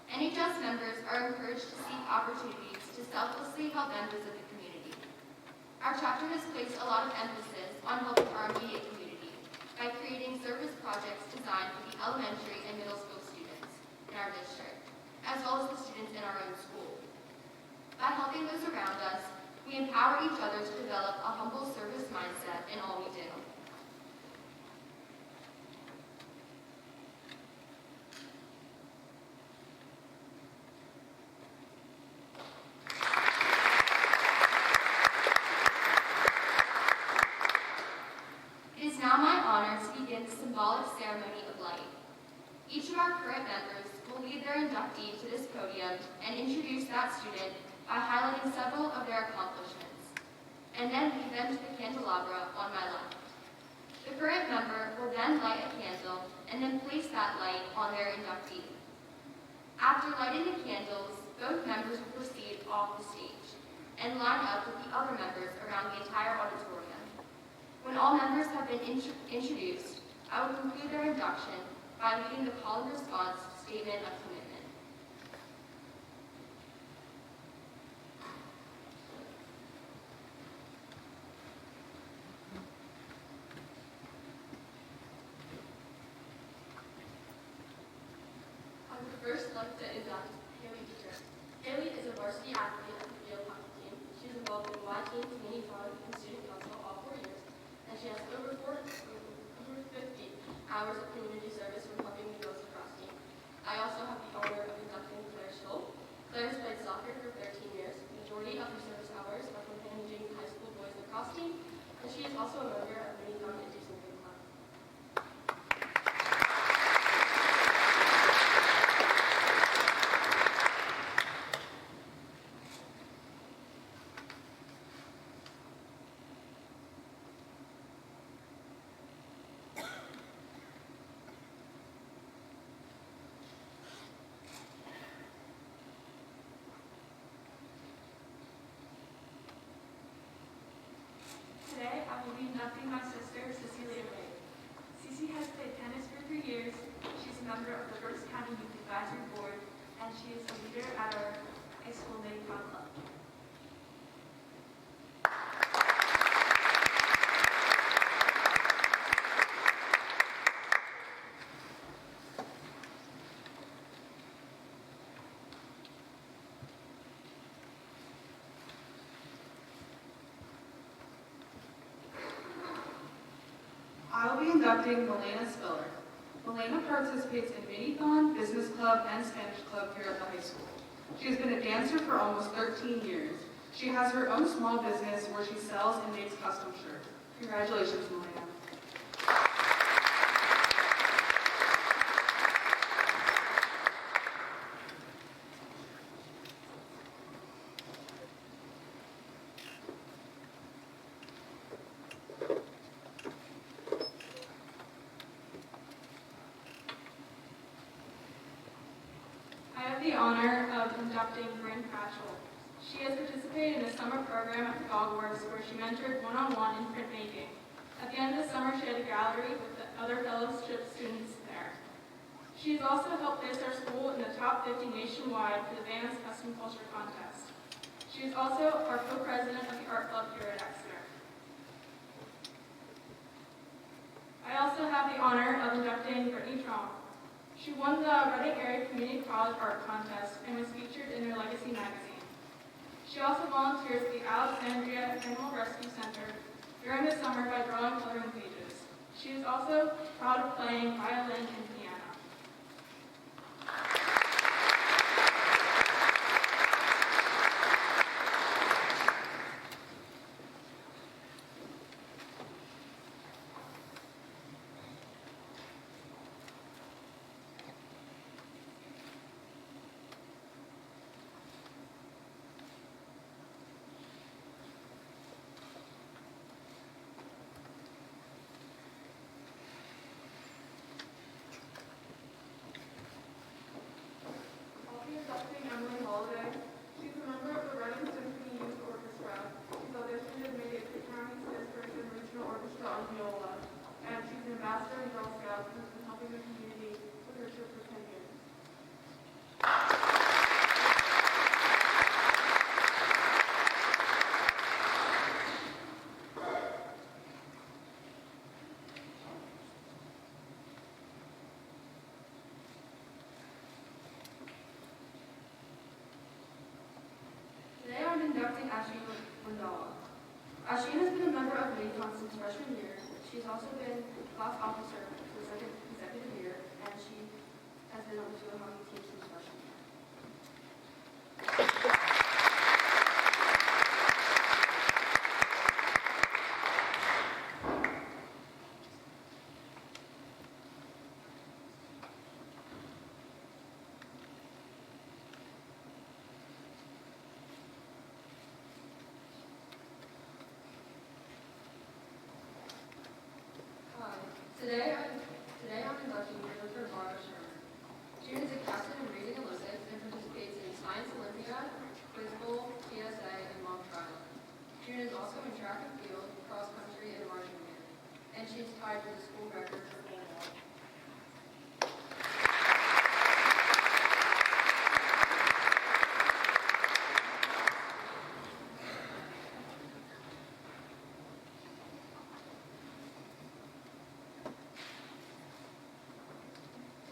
NHS members are encouraged to seek opportunities to selflessly help members of the community. Our chapter has placed a lot of emphasis on helping our immediate community by creating service projects designed for the elementary and middle school students in our district, as well as the students in our own school. By helping those around us, we empower each other to develop a humble service mindset in all we do. symbolic ceremony of light. Each of our current members will lead their inductee to this podium and introduce that student by highlighting several of their accomplishments, and then lead them to the candelabra on my left. The current member will then light a candle and then place that light on their inductee. After lighting the candles, both members will proceed off the stage and line up with the other members around the entire auditorium. When all members have been introduced, I will conclude their induction by leading the call and response statement of commitment. I would first like to induct Haley Dieter. Haley is a varsity athlete of the field hockey team. She's involved in Y Team, Community Fund, and Student Council all 4 years, and she has over 50 hours of community service from helping the girls lacrosse team. I also have the honor of inducting Claire Stoll. Claire has played soccer for 13 years. The majority of her service hours are from managing the high school boys lacrosse team, and she is also a member of the Young Induction Club. Today, I will be inducting my sister, Cecilia Ray. Cece has played tennis for 3 years. She's a member of the Berks County Youth Advisory Board, and she is a leader at our high school mini club. I will be inducting Milena Spiller. Milena participates in Mini-Thon, Business Club, and Spanish Club here at the high school. She has been a dancer for almost 13 years. She has her own small business where she sells and makes custom shirts. Congratulations, Milena. I have the honor of inducting Bryn Pratchell. She has participated in the summer program at the Dog Works where she mentored one-on-one in printmaking. At the end of the summer, she had a gallery with the other fellowship students there. She has also helped place our school in the top 50 nationwide for the Van's Custom Culture Contest. She is also our co-president of the Art Club here at Exeter. I also have the honor of inducting Brittany Trong. She won the Reading Area Community College Art Contest and was featured in their Legacy magazine. She also volunteers at the Alexandria Animal Rescue Center during the summer by drawing coloring pages. She is also proud of playing violin and piano. She's a member of the Reading Symphony Youth Orchestra. She's auditioned and made it to County District and Regional Orchestra on viola. And she's an ambassador in Girl Scouts who's been helping the community with her trip for 10 years. Today I'm inducting Ashleen Mandala. Ashleen has been a member of Mini-Con since freshman year. She's also been class officer for the second consecutive year, and she has been on the field hockey team since freshman year. Today I'm inducting Jennifer Mara Sherman. June is a captain in Reading Olympics and participates in Science Olympiad, Quiz Bowl, PSA, and mock trial. June is also in track and field, cross country, and marching band, and she's tied for the school record for pole vault.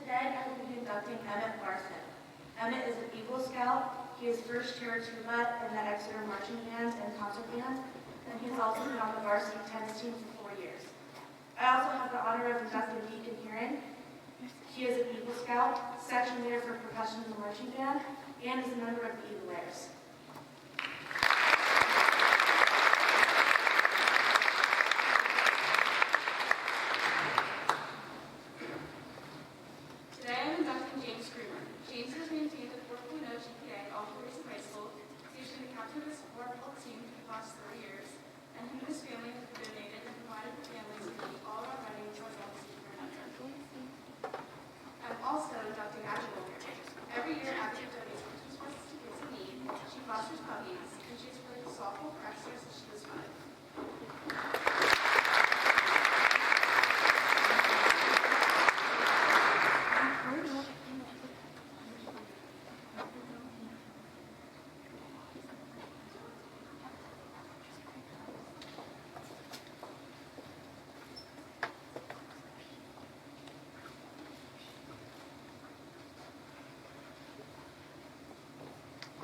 Today, I will be inducting Emmett Larson. Emmett is an Eagle Scout. He is first chair tuba in the Exeter Marching Band and Concert Band, and he's also been on the varsity tennis team for 4 years. I also have the honor of inducting Deacon Heron. He is an Eagle Scout, section leader for percussion in the marching band, and is a member of the Eagle Airs. Today I'm inducting James Screamer. James has maintained a 4.0 GPA all through his high school. He's been the captain of his football team for the past 3 years, and he and his family have donated and provided for families who need all around running to our legacy for another. I'm also inducting Abby Wilker. Every year, Abby donates Christmas presents to kids in need. She fosters puppies, and she's played softball for Exeter since she was 5.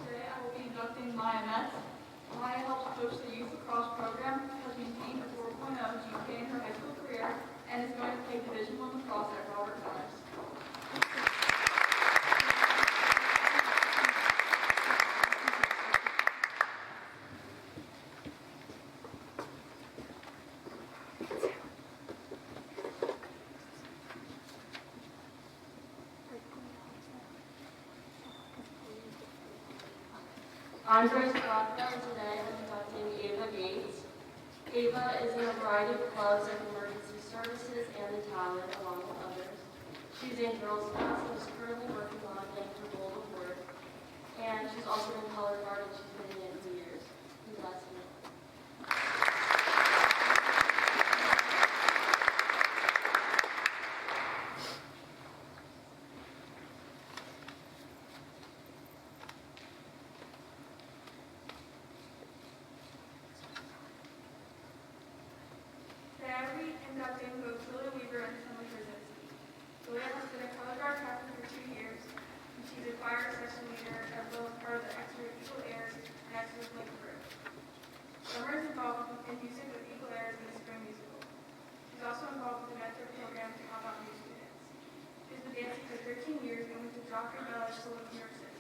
Today I will be inducting Maya Metz. Maya helps coach the youth lacrosse program, has maintained a 4.0 GPA in her high school career, and is going to play Division I lacrosse at Robert Morris. I'm Joyce Proctor, and today I'm inducting Ava Gates. Ava is in a variety of clubs like emergency services and the Talent, along with others. She's in Girls Scouts and is currently working on getting her gold award. And she's also in color guard, and she's been in it for years. Congrats to me. Today I will be inducting both Julia Weaver and Summer Krasinski. Julia has been a color guard captain for 2 years, and she's a choir section leader as well as part of the Exeter Eagle Airs and Exeter Lake Group. Summer is involved in music with Eagle Airs and the Spring Musical. She's also involved with the mentor program to help out new students. She's been dancing for 13 years and went to Joffrey Ballet School in New York City.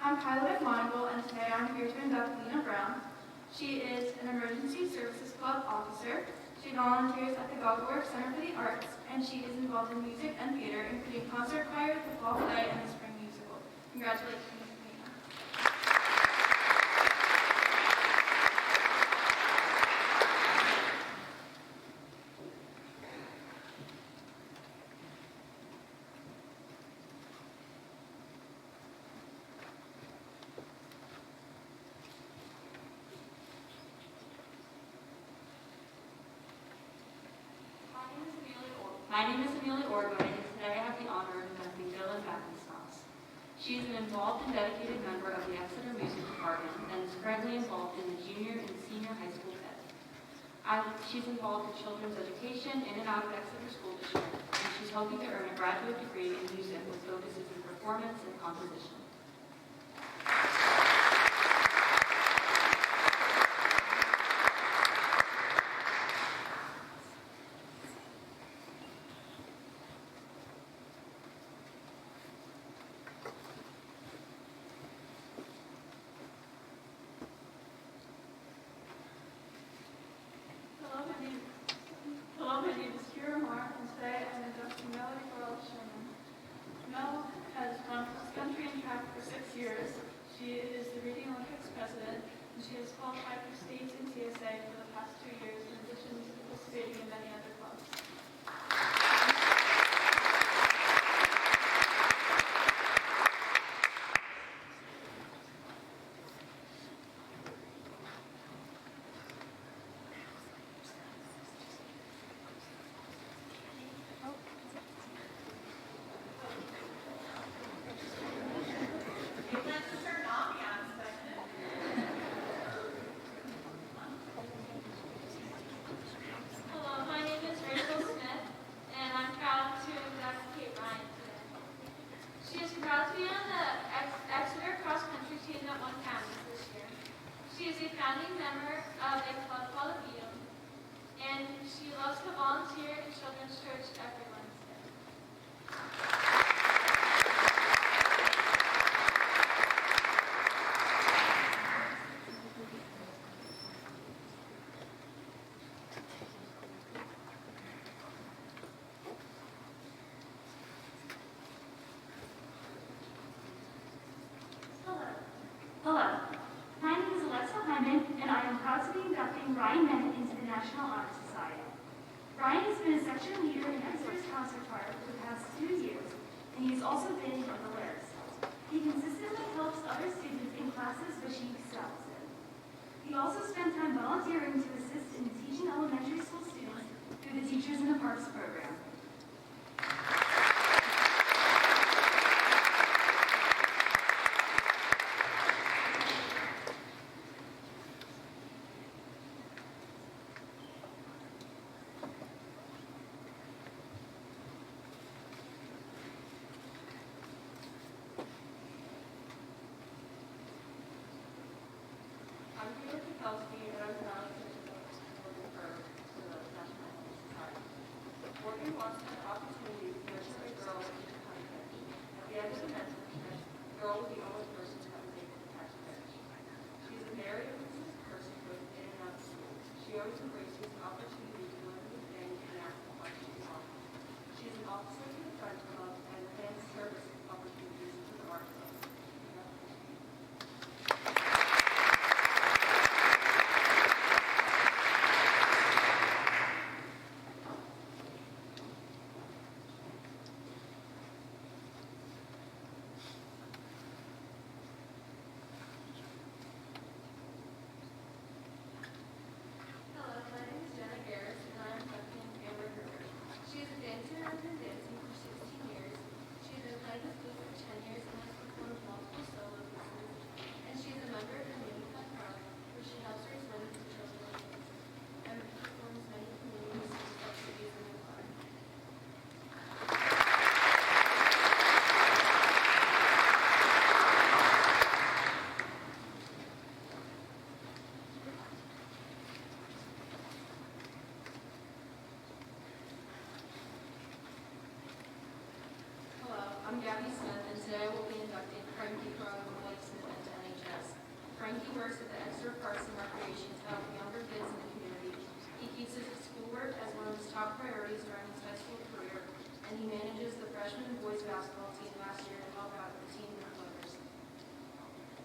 I'm Kyla McMonigal, and today I'm here to induct Lena Brown. She is an Emergency Services Club officer. She volunteers at the Gogglewurk Center for the Arts, and she is involved in music and theater, including concert choir, the fall play, and the spring musical. Congratulations, Lena. My name is Amelia Ordway, and today I have the honor of inducting Dylan Backenstoss. She is an involved and dedicated member of the Exeter Music Department and is currently involved in the junior and senior high school band. She's involved in children's education in and out of Exeter School District, and she's hoping to earn a graduate degree in music with focuses in performance and composition. 2 years in addition to participating in many other clubs. Let's turn ambiance, doesn't it? Hello, my name is Rachel Smith, and I'm proud to induct Kate Ryan today. She is proud to be on the Exeter cross-country team that won counties this year. She is a founding member of a club called the Beatum, and she loves to volunteer in Children's Church every Wednesday. Hello. My name is Alexa Hyman, and I am proud to be inducting Ryan Bennett into the National Honor Society. Ryan has been a section leader in Exeter's concert choir for the past 2 years, and he has also been on the lyrics. He consistently helps other students in classes which he excels in. He also spent time volunteering to assist in teaching elementary school students through the Teachers in the Parks program. I'm Taylor Kukowski, and I'm proud to be working for the National Honor Society. Working wants an opportunity to nurture a girl into the context. At the end of the mentorship, the girl will be the only person that was able to catch fish. She is a very inclusive person both in and out of school. She always embraces the opportunity to learn new things and ask the questions often. She is an officer to the Friends Club and plans service opportunities to the Art Club. Hello, my name is Jenna Garris, and I am accompanying Amber Herber. She is a dancer and has been dancing for 16 years. She has been playing the flute for 10 years and has performed multiple solo pieces. And she is a member of the Mini Club Program, where she helps raise money for children in need and performs many community service activities in the club. Hello, I'm Gabby Smith, and today I will be inducting Frankie from Blake Smith into NHS. Frankie works at the Exeter Parks and Recreation to help younger kids in the community. He keeps his schoolwork as one of his top priorities during his high school career, and he manages the freshman boys basketball team last year to help out the team and others.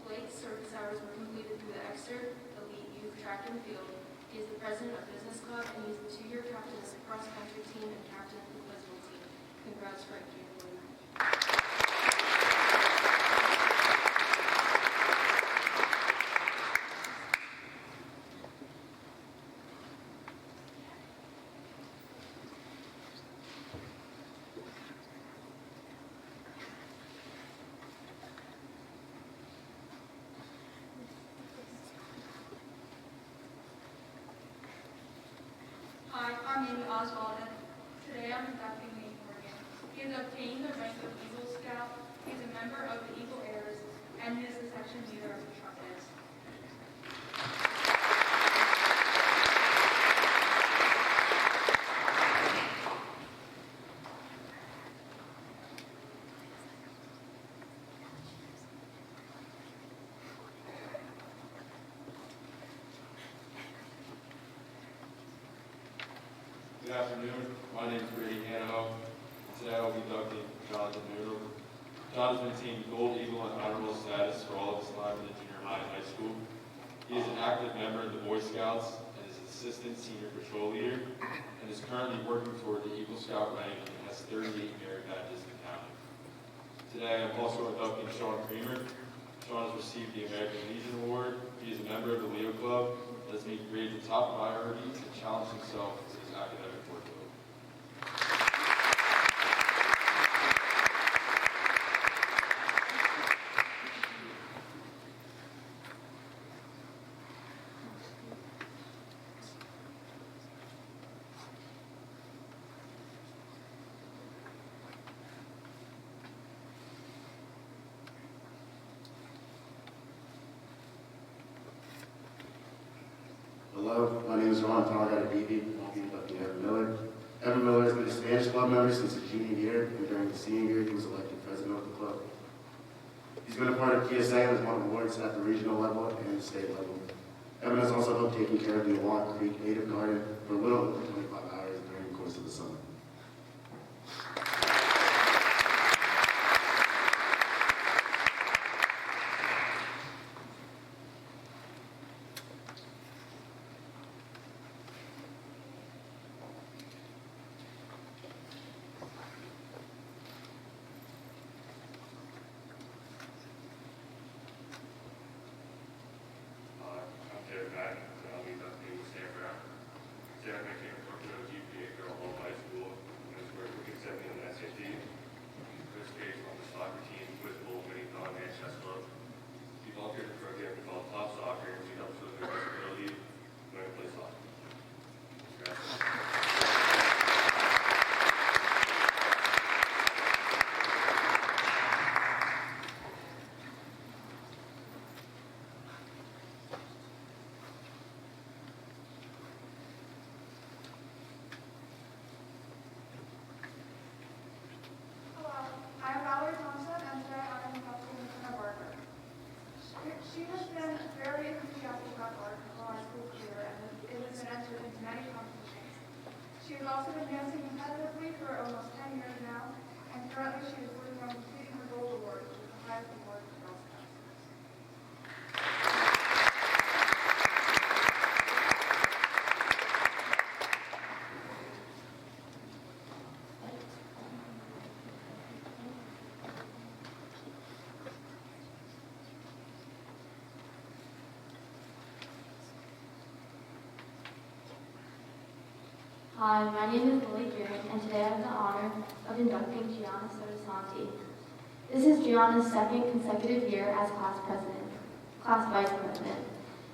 Blake's service hours were completed through the Exeter Elite Youth Track and Field. He is the president of Business Club, and he is the 2-year captain of the cross-country team and captain of the football team. Congrats, Frankie. Hi, I'm Amy Oswald, and today I'm inducting Nate Morgan. He has obtained the rank of Eagle Scout. He's a member of the Eagle Heirs, and he is the section leader of the Trumpets. Good afternoon. My name is Brady Hanaho. Today I will be inducting Jonathan Noodle. John has been teamed Gold Eagle and honorable status for all of his time in the junior high and high school. He is an active member of the Boy Scouts and is Assistant Senior Patrol Leader and is currently working toward the Eagle Scout rank and has 38 merit badges in the county. Today, I'm also inducting Sean Kramer. Sean has received the American Legion Award. He is a member of the Leo Club that has made grades a top priority and challenged himself with his academic workload. Hello, my name is Ron Talgott, DB. I'll be inducting Evan Miller. Evan Miller has been a Spanish club member since his junior year, and during the senior year, he was elected president of the club. He's been a part of PSA and has won awards at the regional level and the state level. Evan has also helped taking care of the Walk Creek Native Garden for a little over 25 hours during the course of the summer. She has been very enthusiastic about art her high school career and it has been entered into many competitions. She has also been dancing competitively for almost 10 years now, and currently she is working on completing her gold award, which is the highest award for Girl Scouts. Hi, my name is Lily Gearing, and today I have the honor of inducting Gianna Sotosanti. This is Gianna's second consecutive year as class vice president.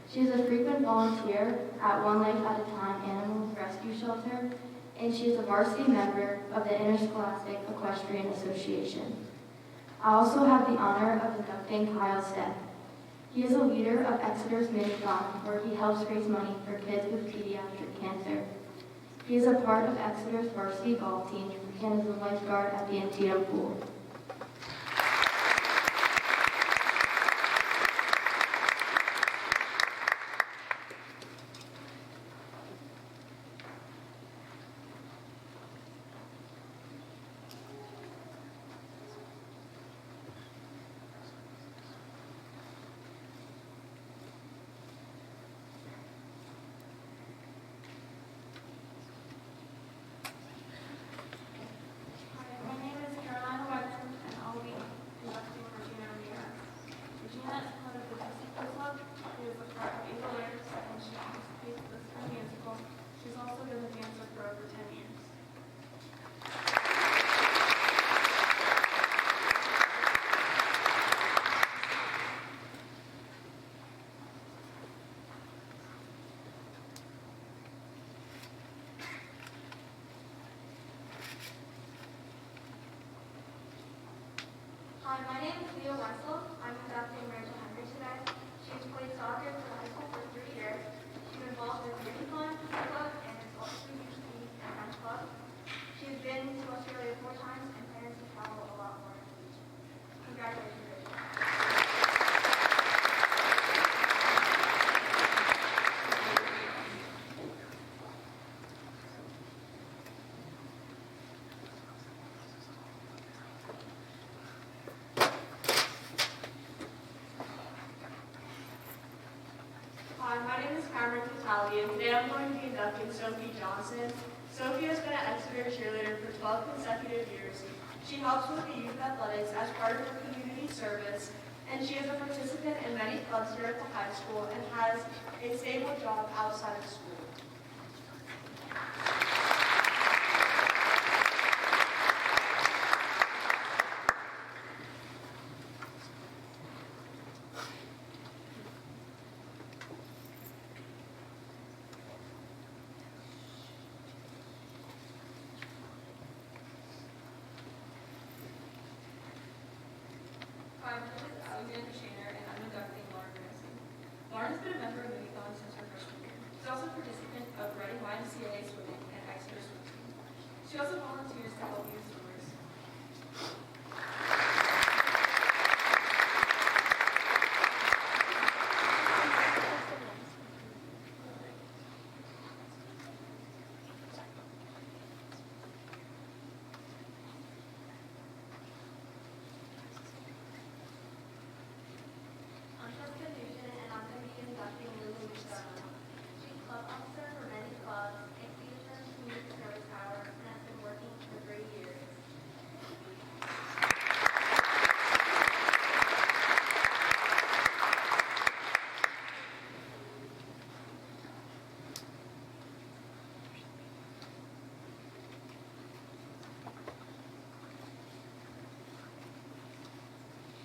She is a frequent volunteer at One Life at a Time Animal Rescue Shelter, and she is a varsity member of the Interscholastic Equestrian Association. I also have the honor of inducting Kyle Stepp. He is a leader of Exeter's Mini-Thon, where he helps raise money for kids with pediatric cancer. He is a part of Exeter's varsity golf team and is a lifeguard at the Antietam Pool. Hi, my name is Leah Wessel. I'm inducting Rachel Henry today. She's played soccer for high school for 3 years. She's involved with Mini-Con Club and is also UC and French Club. She's been to Australia 4 times and plans to travel a lot more in the future. Congratulations, Rachel. Hi, my name is Kat. Italy, and today I'm going to be inducting Sophie Johnson. Sophie has been an Exeter cheerleader for 12 consecutive years. She helps with the youth athletics as part of her community service, and she is a participant in many clubs here at the high school and has a stable job outside of school. Hi, my name is Alexander Shaner, and I'm inducting Lauren Granson. Lauren has been a member of Mini-Thon since her freshman year. She's also a participant of Reading YMCA swimming and Exeter swim team. She also volunteers to help youth swimmers. I'm Jessica Nugent, and I'm going to be inducting Lily McDonough. She's club officer for many clubs, a theater community service hour, and has been working for 3 years.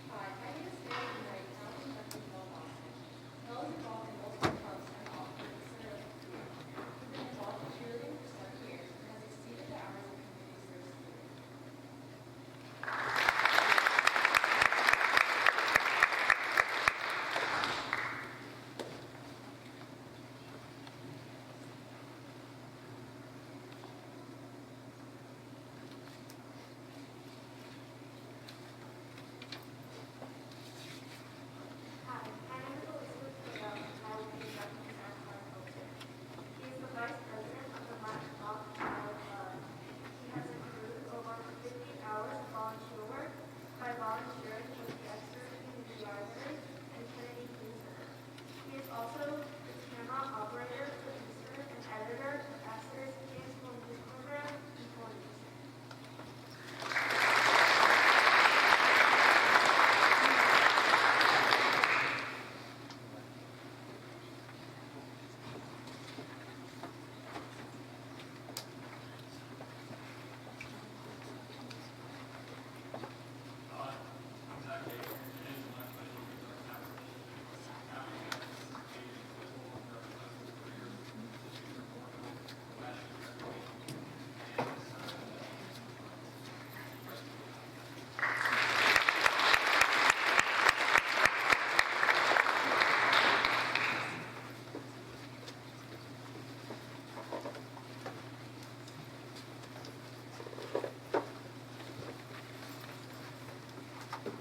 Hi, my name is Sarah Gray, and I'm inducting Mel Boston. Mel is involved in multiple clubs and often considered a career. She's been involved in cheerleading for 7 years and has exceeded the hours of community service leader. Hi, my name is Elizabeth Cordell, and I will be inducting Sarah Clark Hilton. She is the vice president of the Black Dog Child Club. She has accrued over 50 hours of volunteer work by volunteering with the Exeter Community Library and Kennedy King Center. She is also the camera operator, producer, and editor of Exeter's Kids School News program, Before News.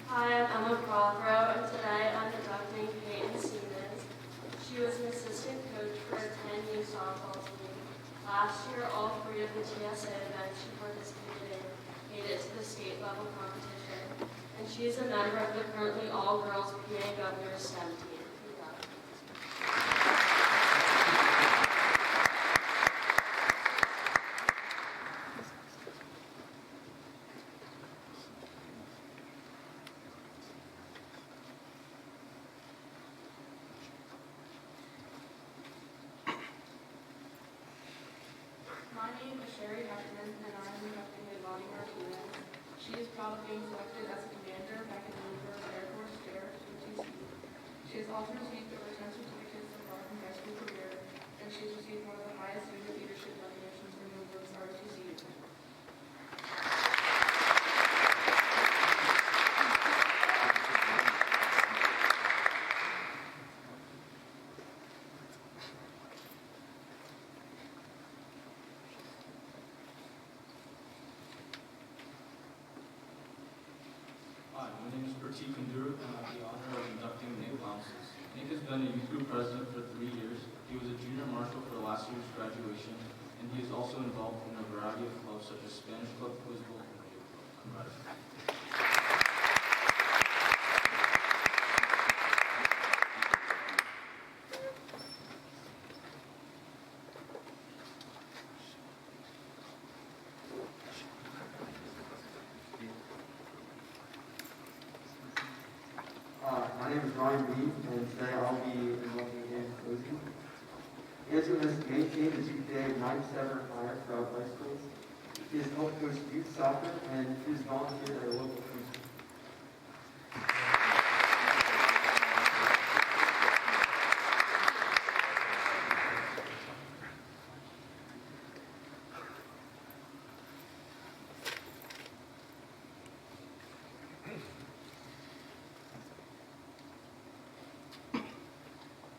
Hi, I'm Emma Prothero, and today I'm inducting Peyton Siemens. She was an assistant coach for a 10U softball team. Last year, all 3 of the TSA events she participated in made it to the state level competition, and she is a member of the currently all-girls PA Governors STEM team. My name is Sherry Heckman, and I am inducting Ivani Martinez. She is proud of being selected as a commander back in the Newburgh Air Force Air UTC. She has also received over 10 certificates so far from high school career, and she has received one of the highest unit leadership recognitions from Newburgh's ROTC unit. Hi, my name is Pratik Kundur, and I have the honor of inducting Nick Louncers. Nick has been a youth group president for 3 years. He was a junior marshal for last year's graduation, and he is also involved in a variety of clubs such as Spanish Club, Quiz Bowl, and Radio Club. Congrats. Ryan Lee, and today I'll be involving in closing. Andrew has maintained a GPA of 97 or higher throughout high schools. He has helped coach youth soccer, and he has volunteered at a local food bank.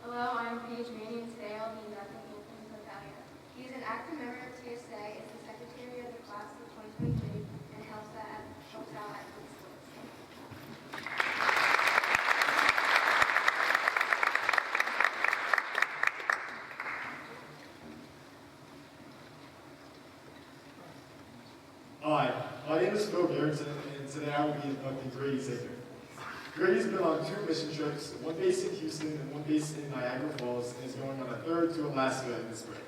Hello, I'm Paige Manning, and today I'll be inducting Anthony Cordalia. He is an active member of TSA, is the secretary of the class of 2023, and helps out at youth sports. Hi, my name is Phil Garrison, and today I will be inducting Grady Ziegler. Grady's been on 2 mission trips, one based in Houston and one based in Niagara Falls, and is going on a 3rd to Alaska in the spring.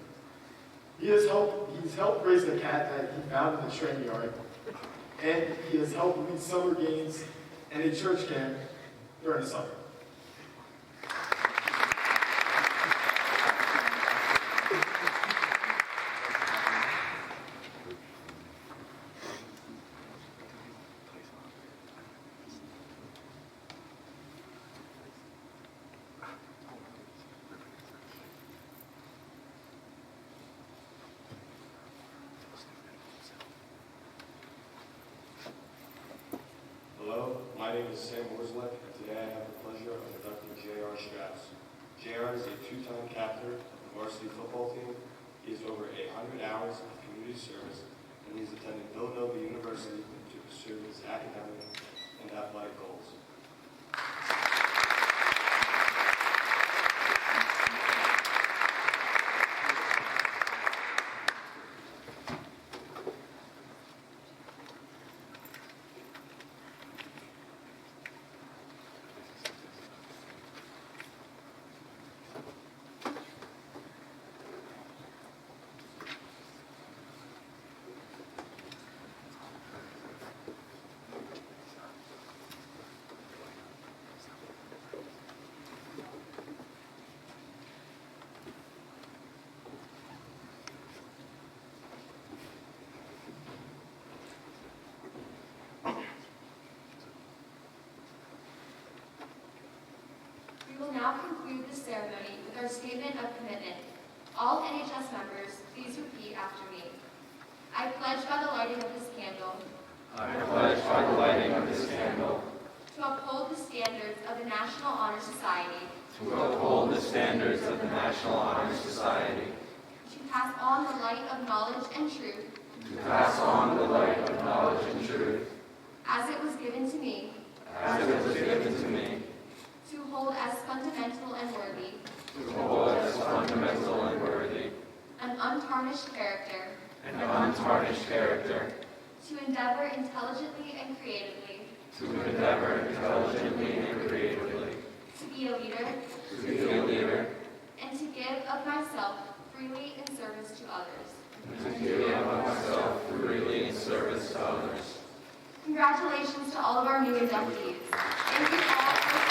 He's helped raise the cat that he found in the train yard, and he has helped lead summer games and a church camp during the summer. Hello, my name is Sam Worslick, and today I have the pleasure of inducting J.R. Strauss. J.R. is a 2-time captain of the varsity football team. He has over 100 hours of community service, and he is attending Villanova University to pursue his academic and athletic goals. We will now conclude this ceremony with our statement of commitment. All NHS members, please repeat after me. I pledge by the lighting of this candle. I pledge by the lighting of this candle. To uphold the standards of the National Honor Society. To uphold the standards of the National Honor Society. To pass on the light of knowledge and truth. To pass on the light of knowledge and truth. As it was given to me. As it was given to me. To hold as fundamental and worthy. To hold as fundamental and worthy. An untarnished character. An untarnished character. To endeavor intelligently and creatively. To endeavor intelligently and creatively. To be a leader. To be a leader. And to give of myself freely in service to others. And to give of myself freely in service to others. Congratulations to all of our new inductees. Thank you all for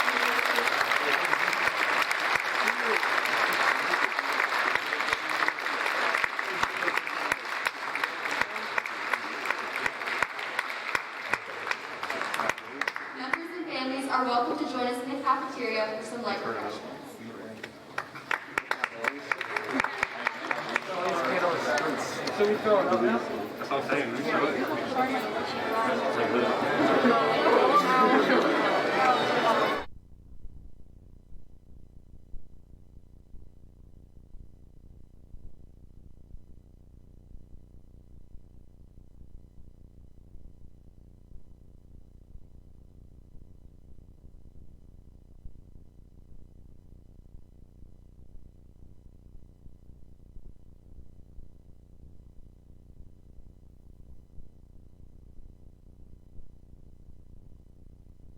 Members and families are welcome to join us in the cafeteria for some light refreshments. So we throw it up now? That's what I'm saying.